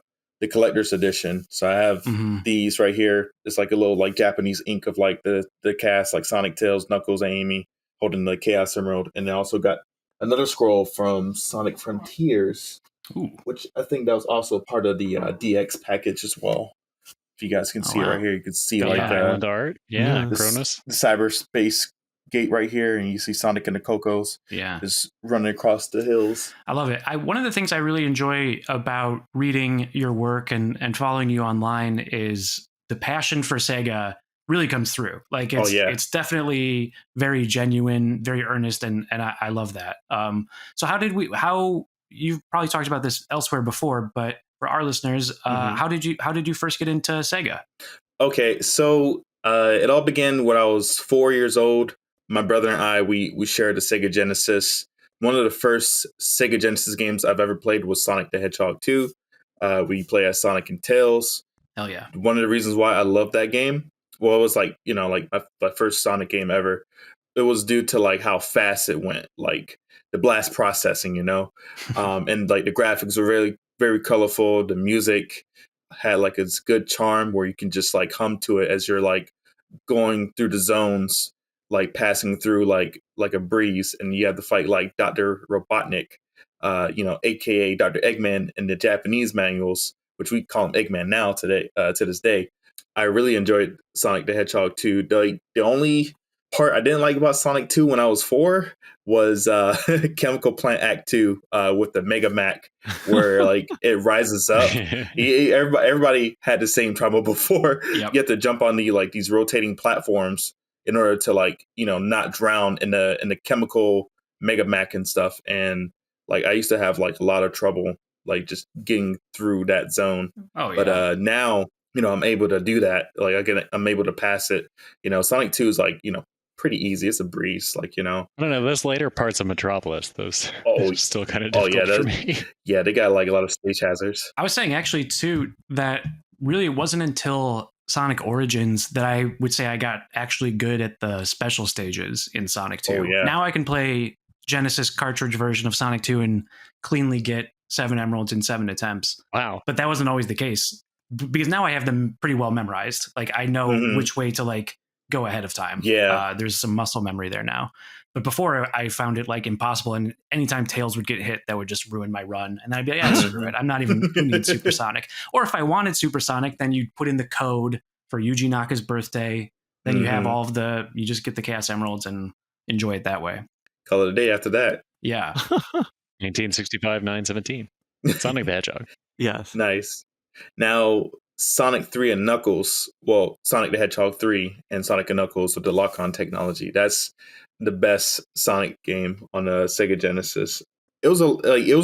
Speaker 4: collector's edition. So I have these right here. It's like a little like Japanese ink of like the cast, like Sonic, Tails, Knuckles, and Amy holding the Chaos Emerald. And I also got another scroll from Sonic Frontiers, which I think that was also part of the DX package as well. If you guys can see it right here, you can see like
Speaker 2: island art. Yeah,
Speaker 4: the
Speaker 2: Cronus.
Speaker 4: The cyberspace gate right here, and you see Sonic and the Cocos just running across the hills.
Speaker 1: I love it. One of the things I really enjoy about reading your work and following you online is the passion for Sega really comes through. Like it's definitely very genuine, very earnest, and I love that. So how you've probably talked about this elsewhere before, but for our listeners, how did you first get into Sega?
Speaker 4: Okay, so it all began when I was 4 years old. My brother and I, we shared a Sega Genesis. One of the first Sega Genesis games I've ever played was Sonic the Hedgehog 2. We play as Sonic and Tails.
Speaker 1: Hell yeah.
Speaker 4: One of the reasons why I love that game, well, it was like, like my first Sonic game ever. It was due to like how fast it went, like the blast processing, and like the graphics were really, very colorful. The music had like its good charm where you can just like hum to it as you're like going through the zones, like passing through like a breeze, and you have to fight like Dr. Robotnik, aka Dr. Eggman in the Japanese manuals, which we call him Eggman now to this day. I really enjoyed Sonic the Hedgehog 2. The only part I didn't like about Sonic 2 when I was 4 was Chemical Plant Act 2 with the Mega Mac, where like it rises up. Everybody had the same trouble before. Yep. You have to jump on these rotating platforms in order to like not drown in the chemical Mega Mac and stuff. And like I used to have like a lot of trouble like just getting through that zone.
Speaker 1: Oh yeah.
Speaker 4: But now I'm able to do that. Like I'm able to pass it. Sonic 2 is like pretty easy. It's a breeze. Like I
Speaker 2: don't know. Those later parts of Metropolis, those are still kind of difficult for me.
Speaker 4: Yeah, they got like a lot of stage hazards.
Speaker 1: I was saying actually too that really it wasn't until Sonic Origins that I would say I got actually good at the special stages in Sonic 2.
Speaker 4: Oh, yeah.
Speaker 1: Now I can play Genesis cartridge version of Sonic 2 and cleanly get 7 emeralds in 7 attempts.
Speaker 2: Wow.
Speaker 1: But that wasn't always the case because now I have them pretty well memorized. Like I know which way to like go ahead of time.
Speaker 4: Yeah.
Speaker 1: There's some muscle memory there now. But before I found it like impossible, and anytime Tails would get hit, that would just ruin my run. And then I'd be like, yeah, screw it. I'm not even need Supersonic. Or if I wanted Supersonic, then you'd put in the code for Yuji Naka's birthday. Then you have you just get the Chaos Emeralds and enjoy it that way.
Speaker 4: Call it a day after that.
Speaker 1: Yeah.
Speaker 2: 1965, 9/17. Sonic the Hedgehog.
Speaker 3: Yes.
Speaker 4: Nice. Now, Sonic 3 and Knuckles, well, Sonic the Hedgehog 3 and Sonic and Knuckles with the lock-on technology. That's the best Sonic game on the Sega Genesis. It was a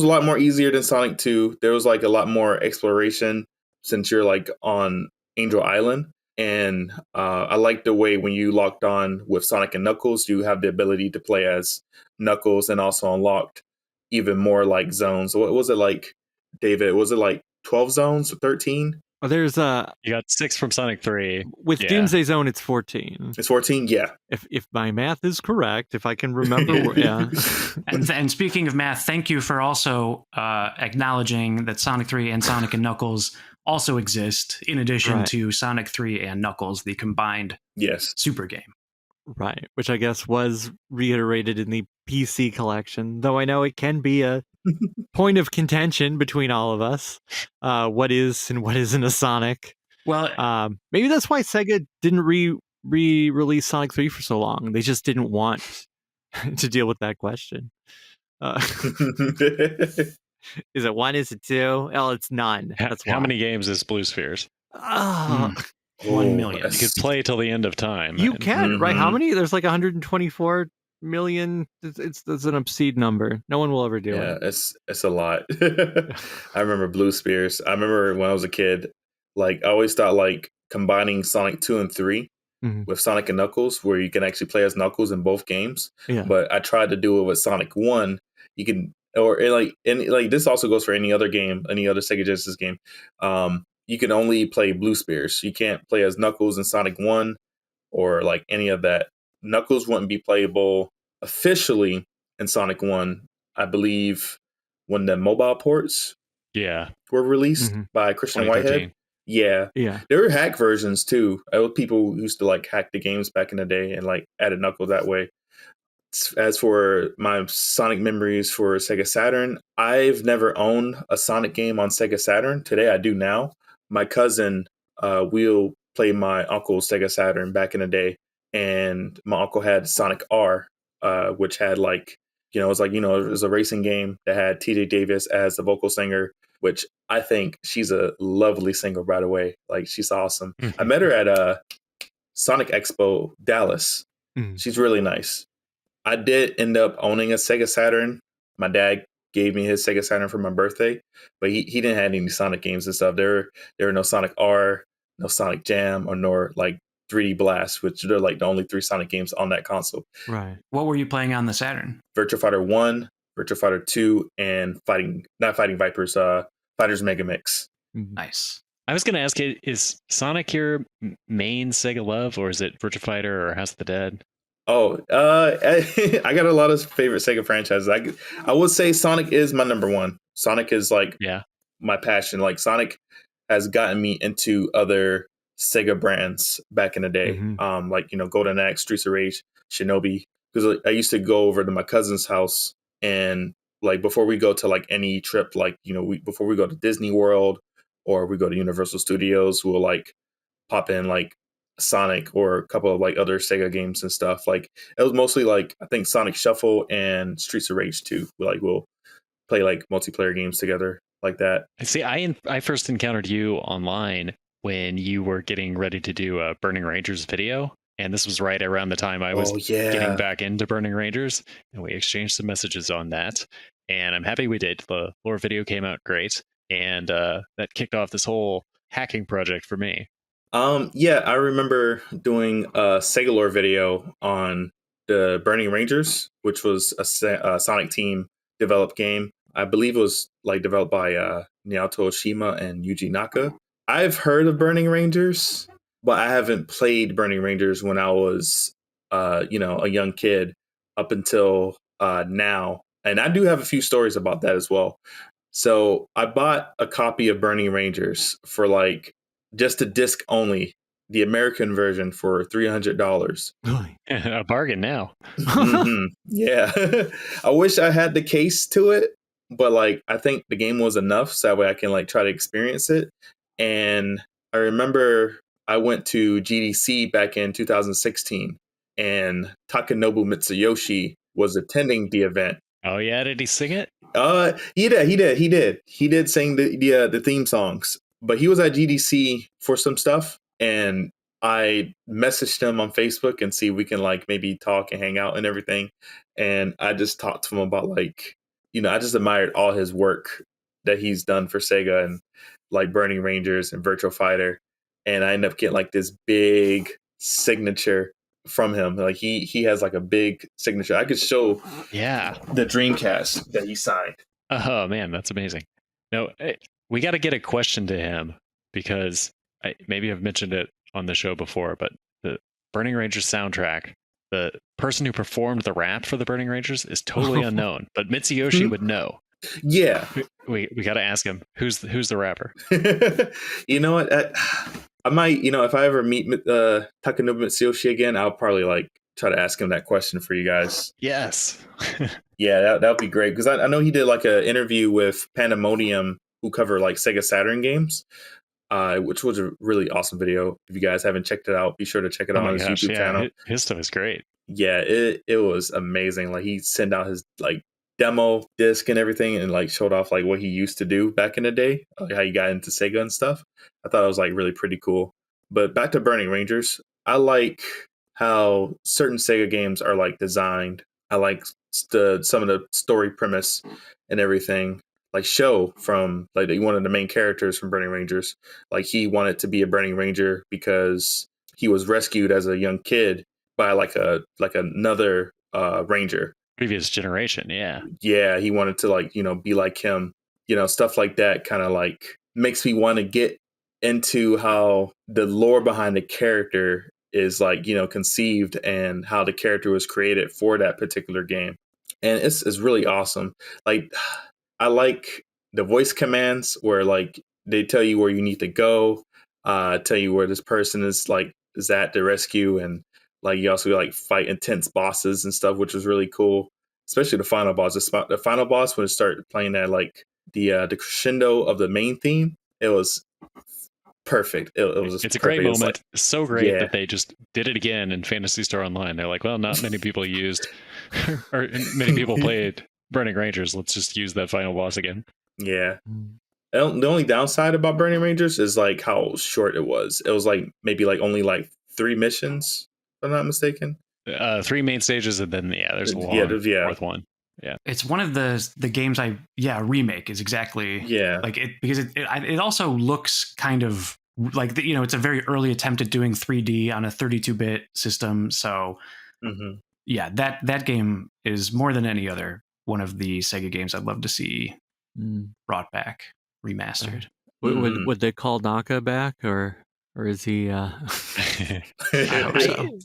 Speaker 4: lot more easier than Sonic 2. There was like a lot more exploration since you're like on Angel Island. And I like the way when you locked on with Sonic and Knuckles, you have the ability to play as Knuckles and also unlocked even more like zones. What was it like, David? Was it like 12 zones or 13?
Speaker 3: Well, there's
Speaker 2: you got 6 from Sonic 3.
Speaker 3: With Doomsday Zone, it's 14.
Speaker 4: It's 14, yeah.
Speaker 3: If my math is correct, if I can remember, yeah.
Speaker 1: And speaking of math, thank you for also acknowledging that Sonic 3 and Sonic and Knuckles also exist in addition to Sonic 3 and Knuckles, the combined super game.
Speaker 3: Right, which I guess was reiterated in the PC collection, though I know it can be a point of contention between all of us. What is and what isn't a Sonic?
Speaker 1: Well,
Speaker 3: maybe that's why Sega didn't re-release Sonic 3 for so long. They just didn't want to deal with that question. Is it 1? Is it 2? Oh, it's none. That's why.
Speaker 2: How many games is Blue Spheres?
Speaker 1: 1 million.
Speaker 2: You could play till the end of time.
Speaker 3: You can, right? How many? There's like 124 million. It's an obscene number. No one will ever do it.
Speaker 4: Yeah, it's a lot. I remember Blue Spheres. I remember when I was a kid, like I always thought like combining Sonic 2 and 3 with Sonic and Knuckles, where you can actually play as Knuckles in both games.
Speaker 3: Yeah.
Speaker 4: But I tried to do it with Sonic 1. You can, or like this also goes for any other game, any other Sega Genesis game. You can only play Blue Spheres. You can't play as Knuckles in Sonic 1 or like any of that. Knuckles wouldn't be playable officially in Sonic 1, I believe, when the mobile ports were released by Christian Whitehead. Yeah. There were hack versions too. People who used to like hack the games back in the day and like added Knuckles that way. As for my Sonic memories for Sega Saturn, I've never owned a Sonic game on Sega Saturn. Today I do now. My cousin will play my uncle's Sega Saturn back in the day, and my uncle had Sonic R, which had like, it was a racing game that had TJ Davis as the vocal singer, which I think she's a lovely singer, by the way. Like, she's awesome. I met her at Sonic Expo Dallas. She's really nice. I did end up owning a Sega Saturn. My dad gave me his Sega Saturn for my birthday, but he didn't have any Sonic games and stuff. There were no Sonic R, no Sonic Jam, or nor like 3D Blast, which are like the only 3 Sonic games on that console.
Speaker 3: Right.
Speaker 1: What were you playing on the Saturn?
Speaker 4: Virtua Fighter 1, Virtua Fighter 2, and not Fighting Vipers, Fighters Mega Mix.
Speaker 1: Nice.
Speaker 2: I was going to ask you, is Sonic your main Sega love, or is it Virtua Fighter or House of the Dead?
Speaker 4: Oh, I got a lot of favorite Sega franchises. I would say Sonic is my number one. Sonic is like my passion. Like, Sonic has gotten me into other Sega brands back in the day. Like, Golden Axe, Streets of Rage, Shinobi. Because I used to go over to my cousin's house, and like before we go to like any trip, like, before we go to Disney World or we go to Universal Studios, we'll like pop in like Sonic or a couple of like other Sega games and stuff. Like, it was mostly like, I think Sonic Shuffle and Streets of Rage 2. We'll play like multiplayer games together like that.
Speaker 2: See, I first encountered you online when you were getting ready to do a Burning Rangers video. And this was right around the time I was getting back into Burning Rangers. And we exchanged some messages on that. And I'm happy we did. The lore video came out great. And that kicked off this whole hacking project for me.
Speaker 4: I remember doing a Sega lore video on the Burning Rangers, which was a Sonic Team developed game. I believe it was like developed by Naoto Oshima and Yuji Naka. I've heard of Burning Rangers, but I haven't played Burning Rangers when I was, a young kid up until now. And I do have a few stories about that as well. So I bought a copy of Burning Rangers for like just a disc only, the American version, for $300.
Speaker 2: A bargain now.
Speaker 4: Yeah. I wish I had the case to it, but like, I think the game was enough so that way I can like try to experience it. And I remember I went to GDC back in 2016, and Takanobu Mitsuyoshi was attending the event.
Speaker 2: Oh yeah, did he sing it?
Speaker 4: He did. He did sing the theme songs. But he was at GDC for some stuff, and I messaged him on Facebook and see if we can like maybe talk and hang out and everything. And I just talked to him about like, I just admired all his work that he's done for Sega and like Burning Rangers and Virtua Fighter. And I ended up getting like this big signature from him. Like he has like a big signature. I could show the Dreamcast that he signed.
Speaker 2: Oh man, that's amazing. No, we got to get a question to him, because maybe I've mentioned it on the show before, but the Burning Rangers soundtrack, the person who performed the rap for the Burning Rangers is totally unknown, but Mitsuyoshi would know.
Speaker 4: Yeah.
Speaker 2: We got to ask him, who's the rapper?
Speaker 4: You know what? I might, if I ever meet Takanobu Mitsuyoshi again, I'll probably like try to ask him that question for you guys.
Speaker 2: Yes.
Speaker 4: Yeah, that would be great, because I know he did like an interview with Pandemonium, who cover like Sega Saturn games. which was a really awesome video. If you guys haven't checked it out, be sure to check it out on his YouTube channel.
Speaker 2: His stuff is great.
Speaker 4: Yeah, it was amazing. Like he sent out his like demo disc and everything, and like showed off like what he used to do back in the day, like how he got into Sega and stuff. I thought it was like really pretty cool. But back to Burning Rangers, I like how certain Sega games are like designed. I like some of the story premise and everything. Like Sho from like one of the main characters from Burning Rangers, like he wanted to be a Burning Ranger because he was rescued as a young kid by like another ranger.
Speaker 2: Previous generation, yeah.
Speaker 4: Yeah, he wanted to like, be like him. Stuff like that kind of like makes me want to get into how the lore behind the character is like, conceived and how the character was created for that particular game. And it's really awesome. Like I like the voice commands where like they tell you where you need to go, tell you where this person is at the rescue, and like you also like fight intense bosses and stuff, which was really cool. Especially the final boss. The final boss when it started playing that like the crescendo of the main theme, it was perfect. It's
Speaker 2: perfect. A great moment. Like, so great that they just did it again in Phantasy Star Online. They're like, well, not many people used or many people played Burning Rangers. Let's just use that final boss again.
Speaker 4: Yeah. The only downside about Burning Rangers is like how short it was. It was like maybe like only like 3 missions, if I'm not mistaken.
Speaker 2: 3 main stages, and then there's a long fourth one. Yeah,
Speaker 1: it's one of the games remake is exactly like it, because it also looks kind of like it's a very early attempt at doing 3D on a 32-bit system. So that game is more than any other one of the Sega games I'd love to see brought back, remastered.
Speaker 3: Would they call Naka back, or is he? I
Speaker 1: hope so.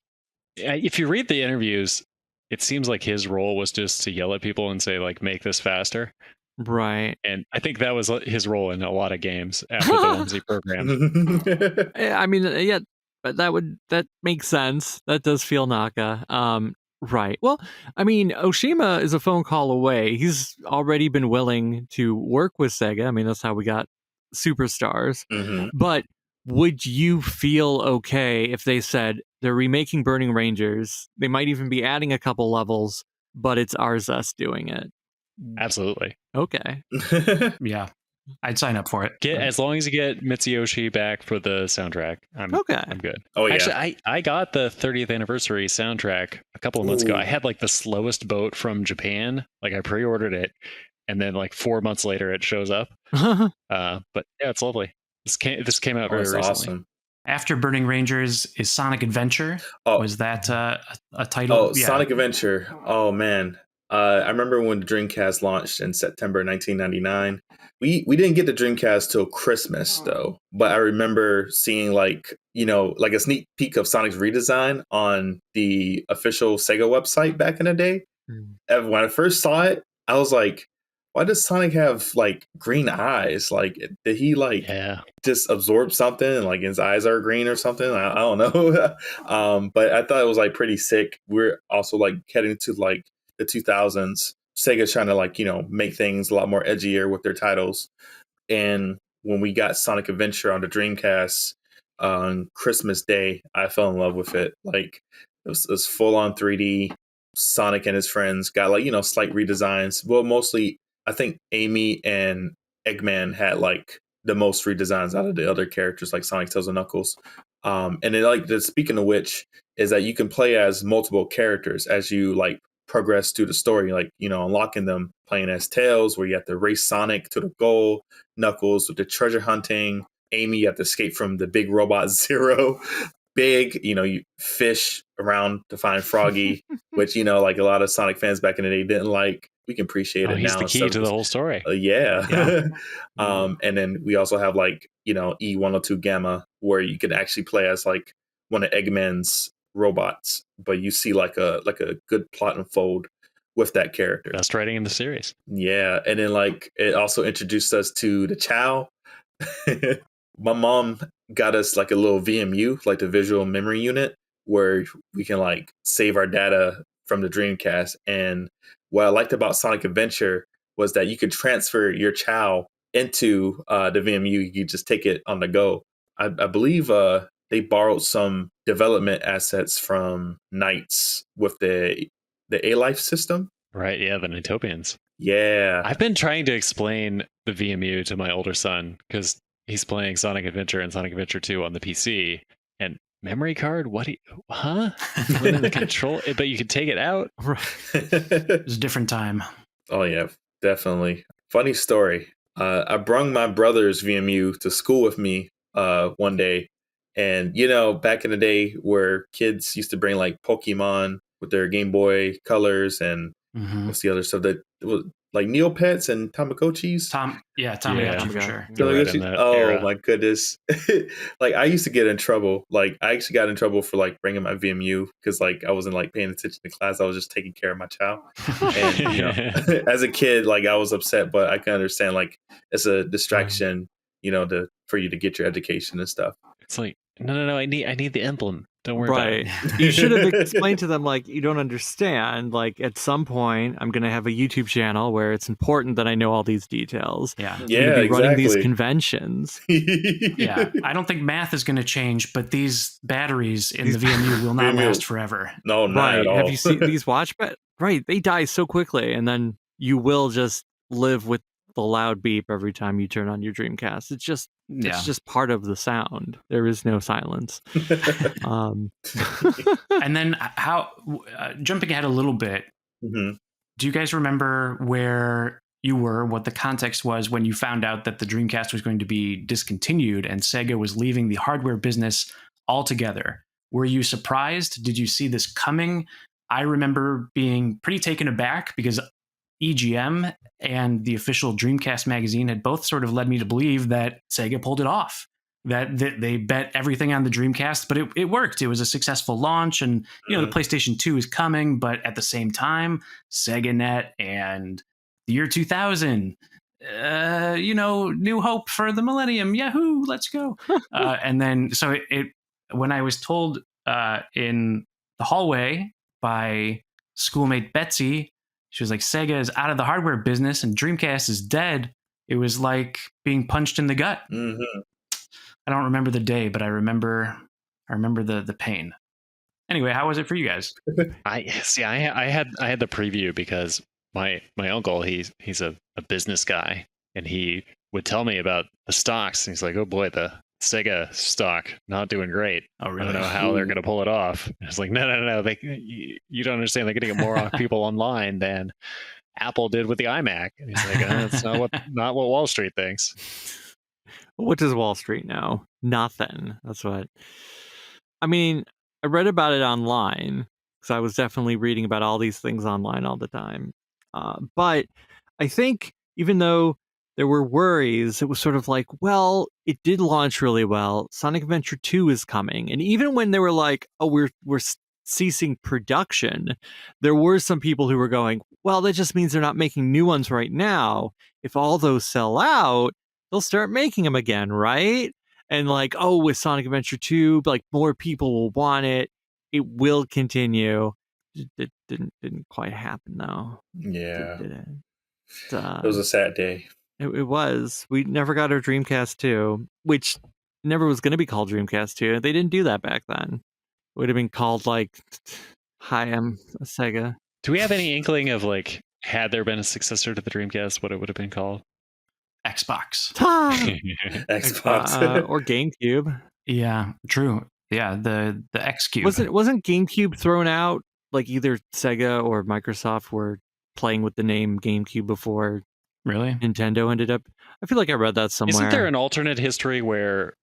Speaker 2: If you read the interviews, it seems like his role was just to yell at people and say like, make this faster.
Speaker 3: Right.
Speaker 2: And I think that was his role in a lot of games after the ones he programmed.
Speaker 3: I mean, yeah, but that makes sense. That does feel Naka. Right. Well, I mean, Oshima is a phone call away. He's already been willing to work with Sega. I mean, that's how we got Superstars. But would you feel okay if they said they're remaking Burning Rangers? They might even be adding a couple levels, but it's Arzest doing it.
Speaker 2: Absolutely.
Speaker 3: Okay.
Speaker 1: Yeah. I'd sign up for it.
Speaker 2: As long as you get Mitsuyoshi back for the soundtrack, I'm good.
Speaker 4: Oh yeah.
Speaker 2: Actually, I got the 30th anniversary soundtrack a couple of months ago. I had like the slowest boat from Japan. Like I pre-ordered it, and then like 4 months later it shows up. But yeah, it's lovely. This came out very recently. Awesome.
Speaker 1: After Burning Rangers is Sonic Adventure. Was that a title?
Speaker 4: Oh, yeah. Sonic Adventure. Oh man. I remember when the Dreamcast launched in September 1999. We didn't get the Dreamcast till Christmas though, but I remember seeing like a sneak peek of Sonic's redesign on the official Sega website back in the day. And when I first saw it, I was like, why does Sonic have like green eyes? Like, did he just absorb something and like his eyes are green or something? I don't know. But I thought it was like pretty sick. We're also like heading to like the 2000s. Sega's trying to like, make things a lot more edgier with their titles. And when we got Sonic Adventure on the Dreamcast on Christmas Day, I fell in love with it. Like it was full on 3D. Sonic and his friends got like, slight redesigns. Well, mostly I think Amy and Eggman had like the most redesigns out of the other characters like Sonic, Tails, and Knuckles. And then like speaking of which is that you can play as multiple characters as you like progress through the story, like, unlocking them, playing as Tails, where you have to race Sonic to the goal, Knuckles with the treasure hunting, Amy, you have to escape from the big robot Zero, Big, you fish around to find Froggy, which, like a lot of Sonic fans back in the day didn't like. We can appreciate it
Speaker 2: he's
Speaker 4: now.
Speaker 2: He's the key to the whole story.
Speaker 4: Yeah. And then we also have like, E102 Gamma, where you can actually play as like one of Eggman's robots, but you see like a good plot unfold with that character.
Speaker 2: Best writing in the series.
Speaker 4: Yeah. And then like it also introduced us to the Chao. My mom got us like a little VMU, like the visual memory unit, where we can like save our data from the Dreamcast. And what I liked about Sonic Adventure was that you could transfer your Chao into the VMU, you just take it on the go. I believe they borrowed some development assets from Knights with the A-Life system.
Speaker 2: Right, yeah, the Nitopians.
Speaker 4: Yeah.
Speaker 2: I've been trying to explain the VMU to my older son because he's playing Sonic Adventure and Sonic Adventure 2 on the PC. And memory card? What? The control, but you can take it out.
Speaker 1: It was a different time.
Speaker 4: Oh yeah, definitely. Funny story. I brung my brother's VMU to school with me one day, and back in the day where kids used to bring like Pokemon with their Game Boy colors and what's the other stuff that was like Neopets and Tamagotchis.
Speaker 1: Tamagotchi for sure.
Speaker 4: Tamagotchi. My goodness! Like I used to get in trouble. Like I actually got in trouble for like bringing my VMU because like I wasn't like paying attention to class. I was just taking care of my child. And as a kid, like I was upset, but I can understand like it's a distraction. For you to get your education and stuff.
Speaker 2: It's like no. I need the emblem. Don't worry about it.
Speaker 3: You should have explained to them, like, you don't understand. Like, at some point, I'm going to have a YouTube channel where it's important that I know all these details.
Speaker 1: Yeah.
Speaker 3: I'm going to be running these conventions.
Speaker 1: Yeah. I don't think math is going to change, but these batteries in the VMU will not last forever.
Speaker 4: No, not at all.
Speaker 3: Have you seen these watch? Right. They die so quickly, and then you will just live with the loud beep every time you turn on your Dreamcast. It's just part of the sound. There is no silence.
Speaker 1: And then jumping ahead a little bit, do you guys remember where you were, what the context was when you found out that the Dreamcast was going to be discontinued and Sega was leaving the hardware business altogether? Were you surprised? Did you see this coming? I remember being pretty taken aback because EGM and the official Dreamcast magazine had both sort of led me to believe that Sega pulled it off, that they bet everything on the Dreamcast, but it worked. It was a successful launch, and the PlayStation 2 is coming, but at the same time, SegaNet and the year 2000, new hope for the millennium. Yahoo, let's go. And then, so when I was told in the hallway by schoolmate Betsy, she was like, Sega is out of the hardware business and Dreamcast is dead. It was like being punched in the gut. I don't remember the day, but I remember the pain. Anyway, how was it for you guys?
Speaker 2: I had the preview because my uncle, he's a business guy, and he would tell me about the stocks. And he's like, oh boy, the Sega stock not doing great.
Speaker 1: Oh, really?
Speaker 2: I don't know how they're going to pull it off. And it's like, no. You don't understand. They're going to get more people online than Apple did with the iMac. And he's like, that's not what Wall Street thinks.
Speaker 3: What does Wall Street know? Nothing. That's what. I mean, I read about it online because I was definitely reading about all these things online all the time. But I think even though there were worries, it was sort of like, well, it did launch really well. Sonic Adventure 2 is coming. And even when they were like, oh, we're ceasing production, there were some people who were going, well, that just means they're not making new ones right now. If all those sell out, they'll start making them again, right? And like, oh, with Sonic Adventure 2, like more people will want it. It will continue. It didn't quite happen though.
Speaker 4: Yeah.
Speaker 3: It
Speaker 4: was a sad day.
Speaker 3: It was. We never got our Dreamcast 2, which never was going to be called Dreamcast 2. They didn't do that back then. It would have been called like, hi, I'm a Sega.
Speaker 2: Do we have any inkling of like, had there been a successor to the Dreamcast, what it would have been called?
Speaker 1: Xbox.
Speaker 4: Xbox.
Speaker 3: Or GameCube.
Speaker 1: Yeah, true. Yeah, the X Cube.
Speaker 3: Wasn't GameCube thrown out? Like either Sega or Microsoft were playing with the name GameCube before
Speaker 1: really
Speaker 3: Nintendo ended up. I feel like I read that somewhere.
Speaker 2: Isn't there an alternate history where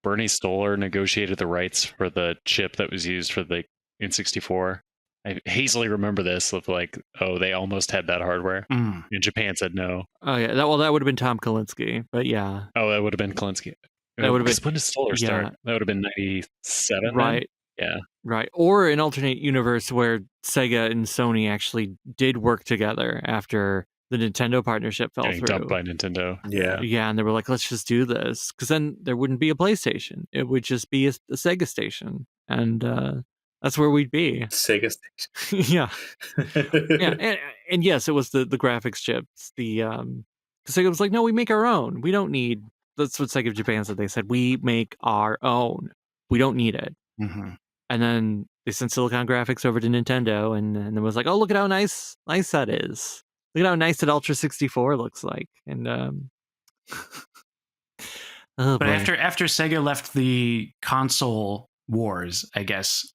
Speaker 2: Bernie Stoller negotiated the rights for the chip that was used for the N64? I hazily remember this of like, oh, they almost had that hardware. And Japan said no.
Speaker 3: Oh yeah, that would have been Tom Kalinske, but yeah.
Speaker 2: Oh, that would have been Kalinske.
Speaker 3: That would have been.
Speaker 2: When did Stoller start? That would have been 97,
Speaker 3: right?
Speaker 2: Then? Yeah,
Speaker 3: right. Or an alternate universe where Sega and Sony actually did work together after the Nintendo partnership fell through.
Speaker 2: Dumped by Nintendo.
Speaker 3: Yeah, and they were like, let's just do this, because then there wouldn't be a PlayStation. It would just be a Sega station, and that's where we'd be.
Speaker 4: Sega station.
Speaker 3: Yeah. And yes, it was the graphics chips, the Because Sega was like, no, we make our own. We don't need. That's what Sega Japan said. They said, we make our own. We don't need it.
Speaker 1: Mm-hmm.
Speaker 3: And then they sent Silicon Graphics over to Nintendo, and it was like, oh, look at how nice that is. Look at how nice that Ultra 64 looks like. And
Speaker 1: but after Sega left the console wars, I guess,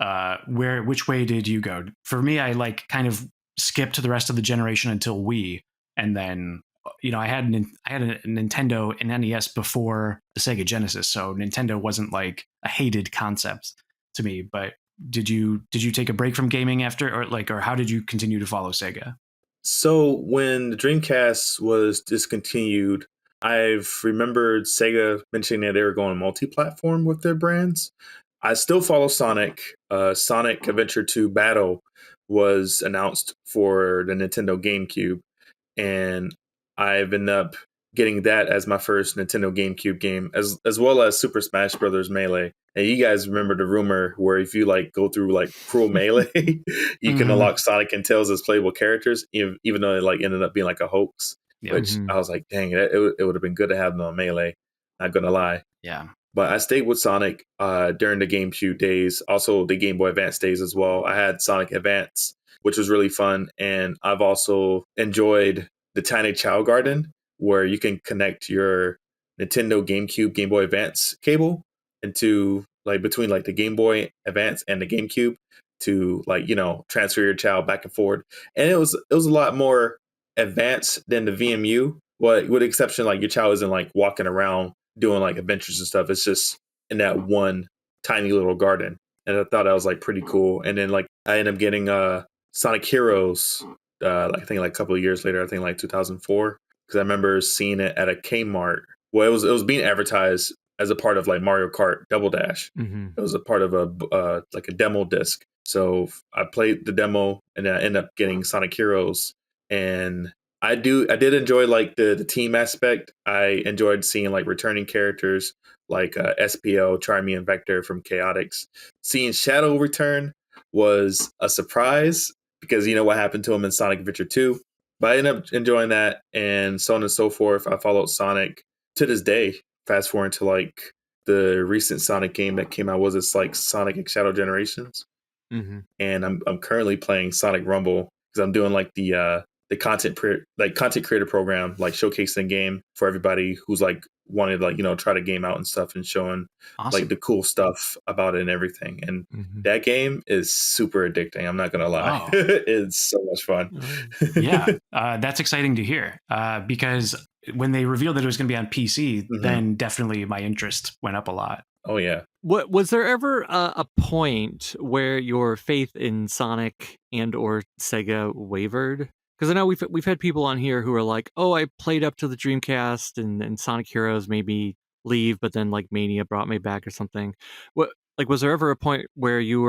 Speaker 1: which way did you go? For me, I like kind of skipped the rest of the generation until Wii, and then I had a Nintendo and NES before the Sega Genesis, so Nintendo wasn't like a hated concept to me. But did you take a break from gaming after, or how did you continue to follow Sega?
Speaker 4: So when the Dreamcast was discontinued, I've remembered Sega mentioning that they were going multi-platform with their brands. I still follow Sonic. Sonic Adventure 2 Battle was announced for the Nintendo GameCube, and I've ended up getting that as my first Nintendo GameCube game, as well as Super Smash Bros. Melee. And you guys remember the rumor where if you like go through like Cruel Melee, you can unlock Sonic and Tails as playable characters, even though it like ended up being like a hoax. Yeah. Which I was like, dang, it would have been good to have them on Melee. Not gonna lie.
Speaker 1: Yeah.
Speaker 4: But I stayed with Sonic during the GameCube days, also the Game Boy Advance days as well. I had Sonic Advance, which was really fun, and I've also enjoyed the Tiny Chow Garden, where you can connect your Nintendo GameCube Game Boy Advance cable into like between like the Game Boy Advance and the GameCube to like transfer your Chow back and forward, and it was a lot more advanced than the VMU. Well, with the exception like your Chow isn't like walking around doing like adventures and stuff. It's just in that one tiny little garden, and I thought that was like pretty cool. And then like I ended up getting Sonic Heroes. I think like a couple of years later, I think like 2004, because I remember seeing it at a Kmart. Well, it was being advertised as a part of like Mario Kart Double Dash. Mm-hmm. It was a part of a like a demo disc. So I played the demo, and then I ended up getting Sonic Heroes. And I did enjoy like the team aspect. I enjoyed seeing like returning characters like SPO, Charmy, and Vector from Chaotix. Seeing Shadow return was a surprise, because you know what happened to him in Sonic Adventure 2. But I ended up enjoying that, and so on and so forth. I followed Sonic to this day. Fast forward to like the recent Sonic game that came out. Was it's like Sonic X Shadow Generations? Mm-hmm. And I'm currently playing Sonic Rumble, because I'm doing like the content creator program, like showcasing the game for everybody who's like wanted like try the game out and stuff, and showing like the cool stuff about it and everything. And that game is super addicting. I'm not gonna lie. It's so much fun.
Speaker 1: Yeah, that's exciting to hear, because when they revealed that it was going to be on PC, then definitely my interest went up a lot.
Speaker 4: Oh yeah.
Speaker 3: What was there ever a point where your faith in Sonic and or Sega wavered? Because I know we've had people on here who are like, oh, I played up to the Dreamcast and Sonic Heroes made me leave, but then like Mania brought me back or something. What was there ever a point where you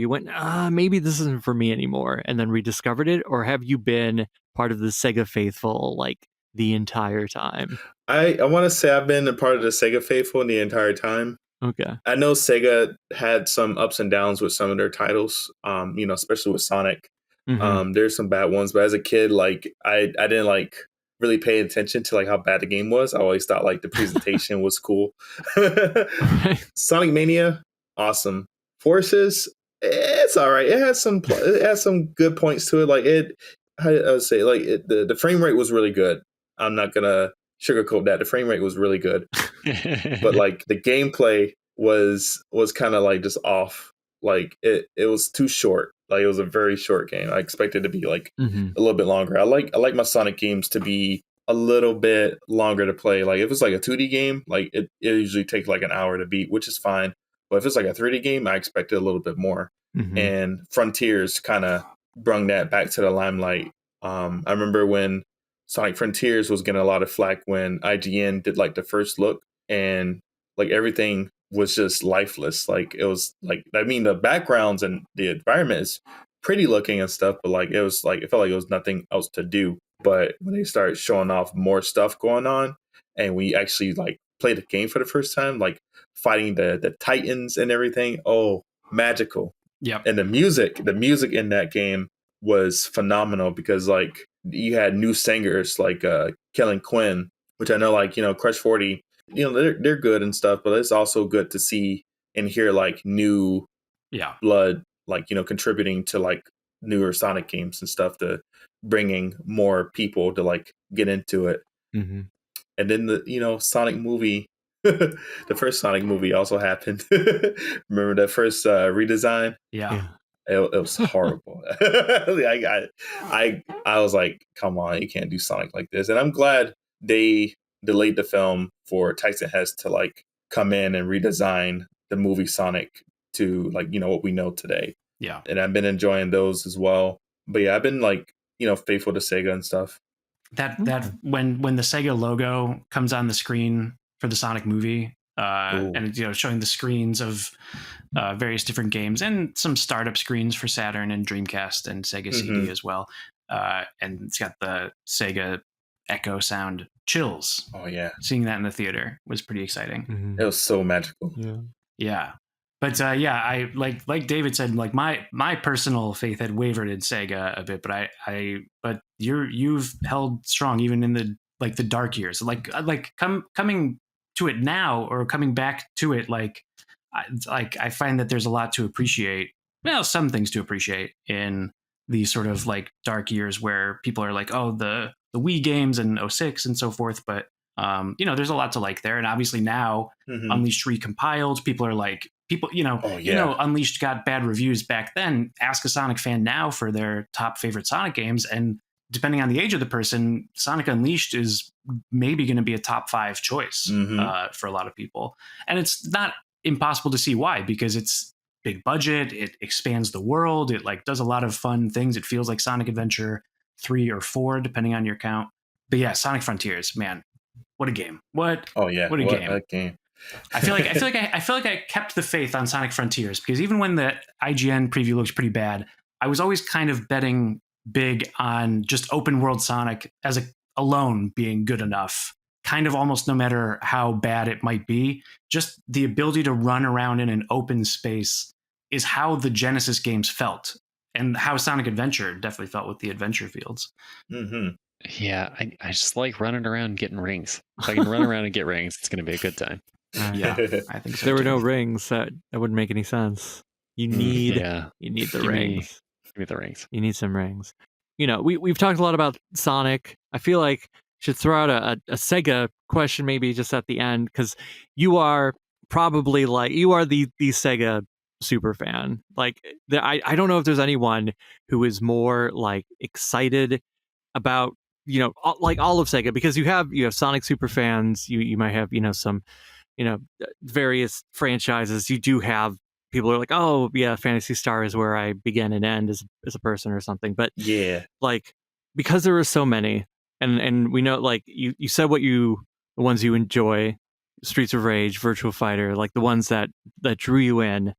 Speaker 3: went, maybe this isn't for me anymore, and then rediscovered it, or have you been part of the Sega faithful like the entire time?
Speaker 4: I want to say I've been a part of the Sega faithful the entire time.
Speaker 3: Okay.
Speaker 4: I know Sega had some ups and downs with some of their titles, especially with Sonic. There's some bad ones, but as a kid, like I didn't like really pay attention to like how bad the game was. I always thought like the presentation was cool. Sonic Mania, awesome. Forces, it's all right. It has some good points to it. Like I would say like the frame rate was really good. I'm not gonna sugarcoat that. The frame rate was really good, but like the gameplay was kind of like just off. Like it was too short. Like it was a very short game. I expected it to be like a little bit longer. I like my Sonic games to be a little bit longer to play. Like if it's like a 2D game, like it usually takes like an hour to beat, which is fine. But if it's like a 3D game, I expected a little bit more. And Frontiers kind of brung that back to the limelight. I remember when Sonic Frontiers was getting a lot of flack when IGN did like the first look, and like everything was just lifeless. Like it was like, I mean, the backgrounds and the environment is pretty looking and stuff, but like it was like it felt like it was nothing else to do. But when they started showing off more stuff going on, and we actually like played the game for the first time, like fighting the Titans and everything, oh, magical.
Speaker 1: Yeah.
Speaker 4: And the music in that game was phenomenal, because like you had new singers like Kellen Quinn, which I know, like, Crush 40, they're good and stuff, but it's also good to see and hear like new blood, like, contributing to like newer Sonic games and stuff, to bringing more people to like get into it.
Speaker 3: Mm-hmm.
Speaker 4: And then the Sonic movie, the first Sonic movie also happened. Remember that first redesign?
Speaker 1: Yeah.
Speaker 4: It was horrible. I was like, come on, you can't do Sonic like this. And I'm glad they delayed the film for Tyson Hesse to like come in and redesign the movie Sonic to like, what we know today.
Speaker 1: Yeah.
Speaker 4: And I've been enjoying those as well. But yeah, I've been like, faithful to Sega and stuff.
Speaker 1: That when the Sega logo comes on the screen for the Sonic movie, and showing the screens of various different games and some startup screens for Saturn and Dreamcast and Sega CD as well, and it's got the Sega Echo sound. Chills.
Speaker 4: Oh yeah,
Speaker 1: seeing that in the theater was pretty exciting.
Speaker 3: Mm-hmm.
Speaker 4: It was so magical.
Speaker 1: Yeah. But I like David said, like my personal faith had wavered in Sega a bit, but you've held strong even in the dark years. Like coming to it now, or coming back to it, I find that there's a lot to appreciate. Well, some things to appreciate in these sort of like dark years where people are like, oh, the Wii games and 06 and so forth, but there's a lot to like there. And obviously now Unleashed recompiled, people are like, Unleashed got bad reviews back then. Ask a Sonic fan now for their top favorite Sonic games, and depending on the age of the person, Sonic Unleashed is maybe going to be a top 5 choice for a lot of people. And it's not impossible to see why, because it's big budget, it expands the world, it like does a lot of fun things. It feels like Sonic Adventure 3 or 4, depending on your count. But yeah, Sonic Frontiers, man, what a game! What a game! I feel like I kept the faith on Sonic Frontiers, because even when the IGN preview looks pretty bad, I was always kind of betting big on just open world Sonic as alone being good enough, kind of almost no matter how bad it might be. Just the ability to run around in an open space is how the Genesis games felt, and how Sonic Adventure definitely felt with the adventure fields.
Speaker 4: Mm-hmm.
Speaker 2: Yeah, I just like running around and getting rings. If I can run around and get rings, it's going to be a good time.
Speaker 1: Yeah, I think so.
Speaker 3: There were no rings. That wouldn't make any sense. You need the rings.
Speaker 2: Give me the rings.
Speaker 3: You need some rings. We've talked a lot about Sonic. I feel like I should throw out a Sega question maybe just at the end, because you are probably the Sega super fan. Like, I don't know if there's anyone who is more like excited about like all of Sega, because you have Sonic super fans. You might have some various franchises. You do have people who are like, oh yeah, Phantasy Star is where I begin and end as a person or something. But
Speaker 4: yeah,
Speaker 3: like, because there are so many, and we know, like you said, the ones you enjoy, Streets of Rage, Virtua Fighter, like the ones that drew you in.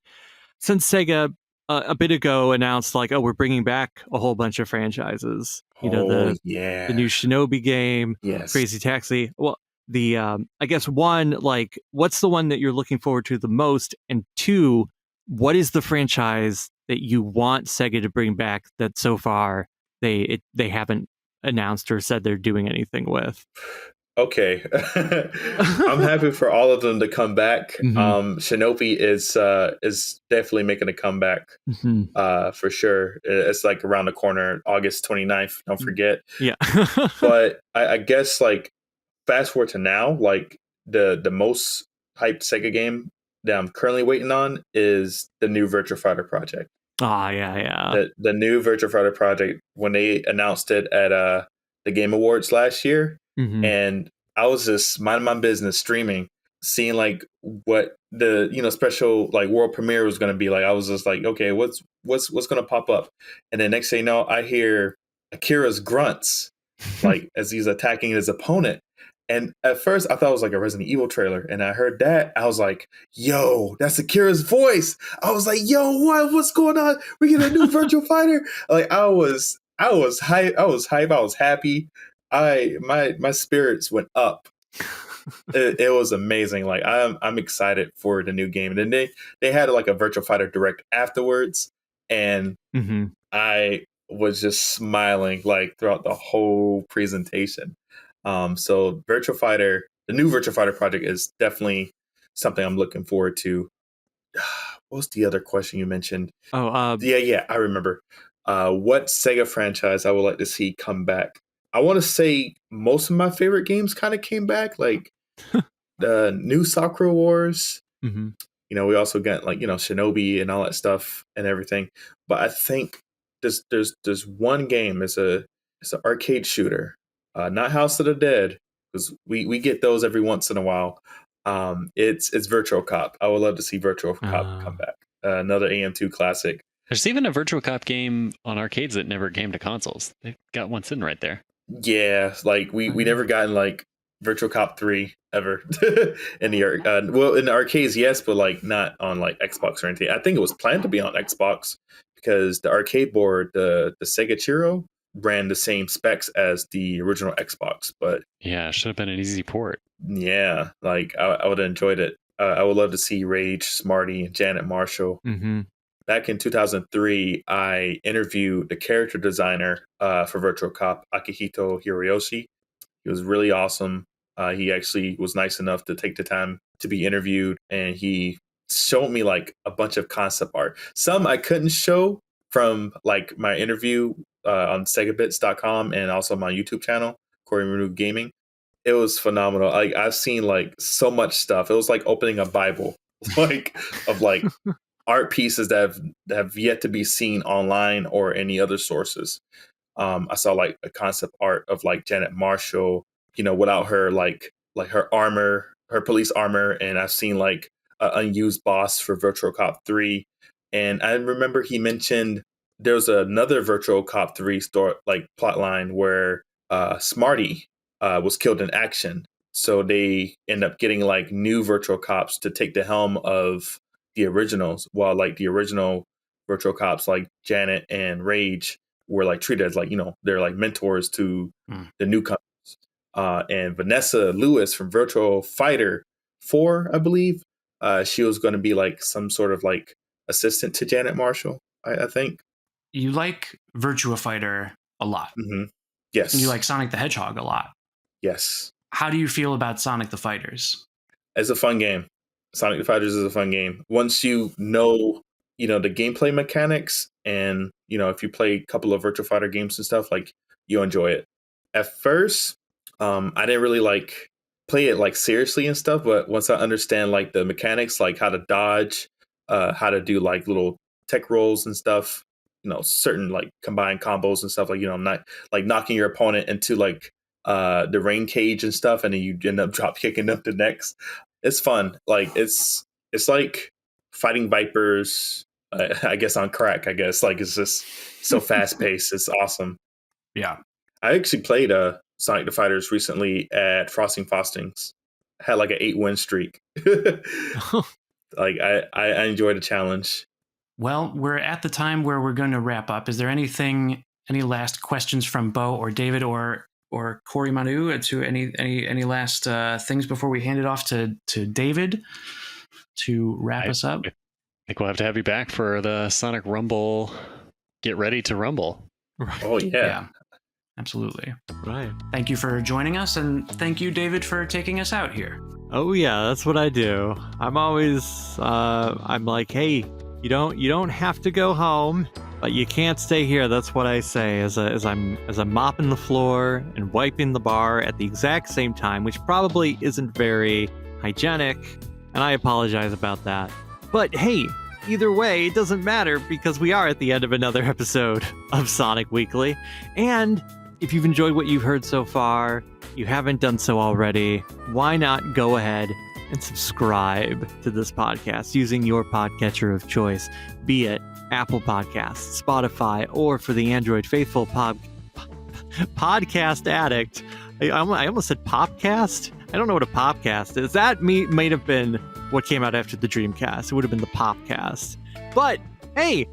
Speaker 3: Since Sega a bit ago announced like, oh, we're bringing back a whole bunch of franchises. The new Shinobi game,
Speaker 4: yes,
Speaker 3: Crazy Taxi. Well, I guess one, like, what's the one that you're looking forward to the most? And two, what is the franchise that you want Sega to bring back that so far they haven't announced or said they're doing anything with?
Speaker 4: Okay. I'm happy for all of them to come back. Shinobi is definitely making a comeback, for sure. It's like around the corner, August 29th, don't forget.
Speaker 3: Yeah.
Speaker 4: But I guess, like, fast forward to now, like the most hyped Sega game that I'm currently waiting on is the new Virtua Fighter project.
Speaker 3: Yeah.
Speaker 4: The new Virtua Fighter project, when they announced it at the Game Awards last year, and I was just minding my business streaming, seeing like what the special like world premiere was going to be like. I was just like, okay, what's going to pop up? And then next thing you know, I hear Akira's grunts like as he's attacking his opponent. And at first, I thought it was like a Resident Evil trailer. And I heard that. I was like, yo, that's Akira's voice. I was like, yo, what's going on? We get a new Virtua Fighter. Like, I was hype. I was hype. I was happy. My spirits went up. It was amazing. Like, I'm excited for the new game. And then they had like a Virtua Fighter Direct afterwards. And I was just smiling like throughout the whole presentation. So Virtua Fighter, the new Virtua Fighter project is definitely something I'm looking forward to. What was the other question you mentioned? Yeah, I remember. What Sega franchise I would like to see come back? I want to say most of my favorite games kind of came back, like the new Sakura Wars.
Speaker 3: Mm-hmm.
Speaker 4: You know, we also got like, you know, Shinobi and all that stuff and everything. But I think there's one game. It's an arcade shooter, not House of the Dead, because we get those every once in a while. It's Virtual Cop. I would love to see Virtual Cop come back. Another AM2 classic.
Speaker 2: There's even a Virtual Cop game on arcades that never came to consoles. They got one sitting right there.
Speaker 4: Yeah, like we never gotten like Virtual Cop 3 ever in the well, in the arcades, yes, but like not on like Xbox or anything. I think it was planned to be on Xbox because the arcade board, the Sega Chiro, ran the same specs as the original Xbox. But
Speaker 2: yeah, it should have been an easy port.
Speaker 4: Yeah, like I would have enjoyed it. I would love to see Rage, Smarty, and Janet Marshall.
Speaker 3: Mm-hmm.
Speaker 4: Back in 2003, I interviewed the character designer for Virtual Cop, Akihito Hiroyoshi. He was really awesome. He actually was nice enough to take the time to be interviewed, and he showed me like a bunch of concept art. Some I couldn't show from like my interview on segabits.com and also my YouTube channel, Kori-Maru Gaming. It was phenomenal. Like I've seen like so much stuff. It was like opening a Bible, like of like art pieces that have yet to be seen online or any other sources. I saw like a concept art of like Janet Marshall, you know, without her like her armor, her police armor, and I've seen like an unused boss for Virtual Cop 3. And I remember he mentioned there was another Virtual Cop 3 like plot line where Smarty was killed in action. So they end up getting like new Virtual Cops to take the helm of the originals, while like the original Virtual Cops like Janet and Rage were like treated as like, you know, they're like mentors to the newcomers. And Vanessa Lewis from Virtual Fighter 4, I believe, she was going to be like some sort of like assistant to Janet Marshall, I think.
Speaker 1: You like Virtua Fighter a lot.
Speaker 4: Mm-hmm. Yes.
Speaker 1: And you like Sonic the Hedgehog a lot.
Speaker 4: Yes.
Speaker 1: How do you feel about Sonic the Fighters?
Speaker 4: It's a fun game. Sonic the Fighters is a fun game. Once you know, the gameplay mechanics, and, if you play a couple of Virtua Fighter games and stuff, like, you'll enjoy it. At first, I didn't really like play it like seriously and stuff, but once I understand like the mechanics, like how to dodge, how to do like little tech rolls and stuff, certain like combined combos and stuff, like, not like knocking your opponent into like the rain cage and stuff, and then you end up drop kicking up the next. It's fun. Like it's like fighting vipers, I guess on crack. I guess like it's just so fast paced. It's awesome.
Speaker 1: Yeah, I
Speaker 4: actually played Sonic the Fighters recently at Frosting Fostings. Had like an 8-win streak. Like I enjoyed the challenge.
Speaker 1: Well, we're at the time where we're going to wrap up. Is there any last questions from Bo or David or Kori-Maru to any last things before we hand it off to David to wrap us up?
Speaker 2: I think we'll have to have you back for the Sonic Rumble. Get ready to rumble.
Speaker 1: Right.
Speaker 4: Oh yeah.
Speaker 1: Absolutely.
Speaker 3: Right.
Speaker 1: Thank you for joining us, and thank you, David, for taking us out here.
Speaker 3: Oh yeah, that's what I do. I'm always I'm like, hey, you don't have to go home, but you can't stay here. That's what I say as I'm mopping the floor and wiping the bar at the exact same time, which probably isn't very hygienic, and I apologize about that. But hey, either way, it doesn't matter because we are at the end of another episode of Sonic Weekly. And if you've enjoyed what you've heard so far, you haven't done so already, why not go ahead and subscribe to this podcast using your podcatcher of choice, be it Apple Podcasts, Spotify, or for the Android faithful podcast addict. I almost said Popcast. I don't know what a Popcast is. That might have been what came out after the Dreamcast. It would have been the Popcast. But hey,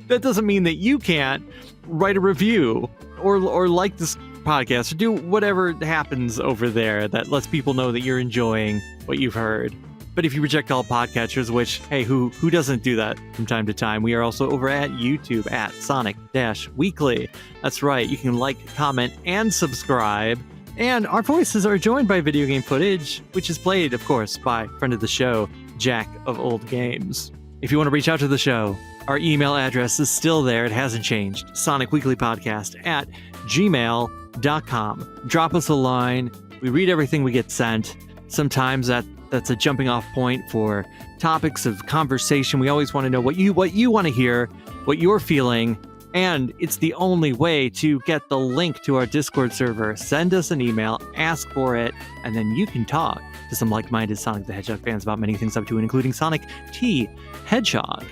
Speaker 3: that doesn't mean that you can't write a review or like this podcast or do whatever happens over there that lets people know that you're enjoying what you've heard. But if you reject all podcatchers, which, hey, who doesn't do that from time to time, we are also over at YouTube at Sonic-Weekly. That's right, you can like, comment, and subscribe. And our voices are joined by video game footage, which is played, of course, by friend of the show, Jack of Old Games. If you want to reach out to the show, our email address is still there. It hasn't changed. SonicWeeklyPodcast at gmail.com. Drop us a line. We read everything we get sent. Sometimes that's a jumping off point for topics of conversation. We always want to know what you want to hear, what you're feeling, and it's the only way to get the link to our Discord server. Send us an email, ask for it, and then you can talk to some like-minded Sonic the Hedgehog fans about many things up to and including Sonic the Hedgehog.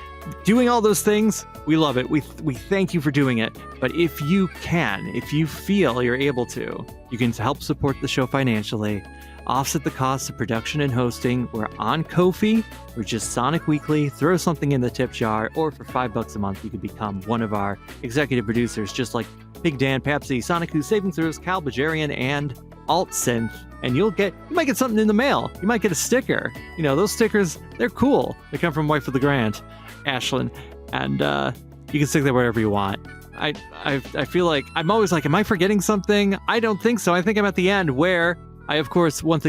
Speaker 3: Doing all those things, we love it. We thank you for doing it. But if you feel you're able to, you can help support the show financially, offset the costs of production and hosting. We're on Ko-fi. We're just Sonic Weekly. Throw something in the tip jar, or for $5 a month, you can become one of our executive producers, just like PigDan, Pabsy, Sonikku, SavingThrows, Belgarion, and AltSynth. And you might get something in the mail. You might get a sticker. You know, those stickers, they're cool. They come from Wife of the Grant, Ashlyn, and you can stick that wherever you want. I feel like I'm always like, am I forgetting something? I don't think so. I think I'm at the end where I, of course, once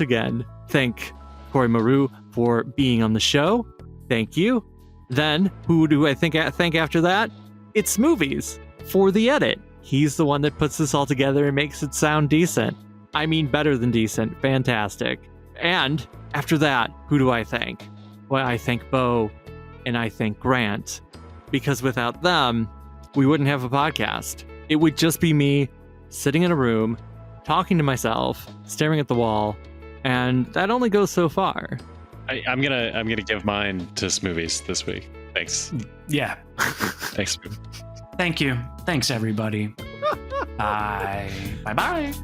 Speaker 3: again thank Kori-Maru for being on the show. Thank you. Then, who do I thank after that? It's Smoovies for the edit. He's the one that puts this all together and makes it sound decent. I mean, better than decent. Fantastic. And after that, who do I thank? Well, I thank Bo and I thank Grant, because without them, we wouldn't have a podcast. It would just be me sitting in a room, talking to myself, staring at the wall, and that only goes so far.
Speaker 2: I'm gonna give mine to Smoovies this week. Thanks.
Speaker 1: Yeah.
Speaker 2: Thanks.
Speaker 1: Thank you. Thanks, everybody. Bye. Bye-bye.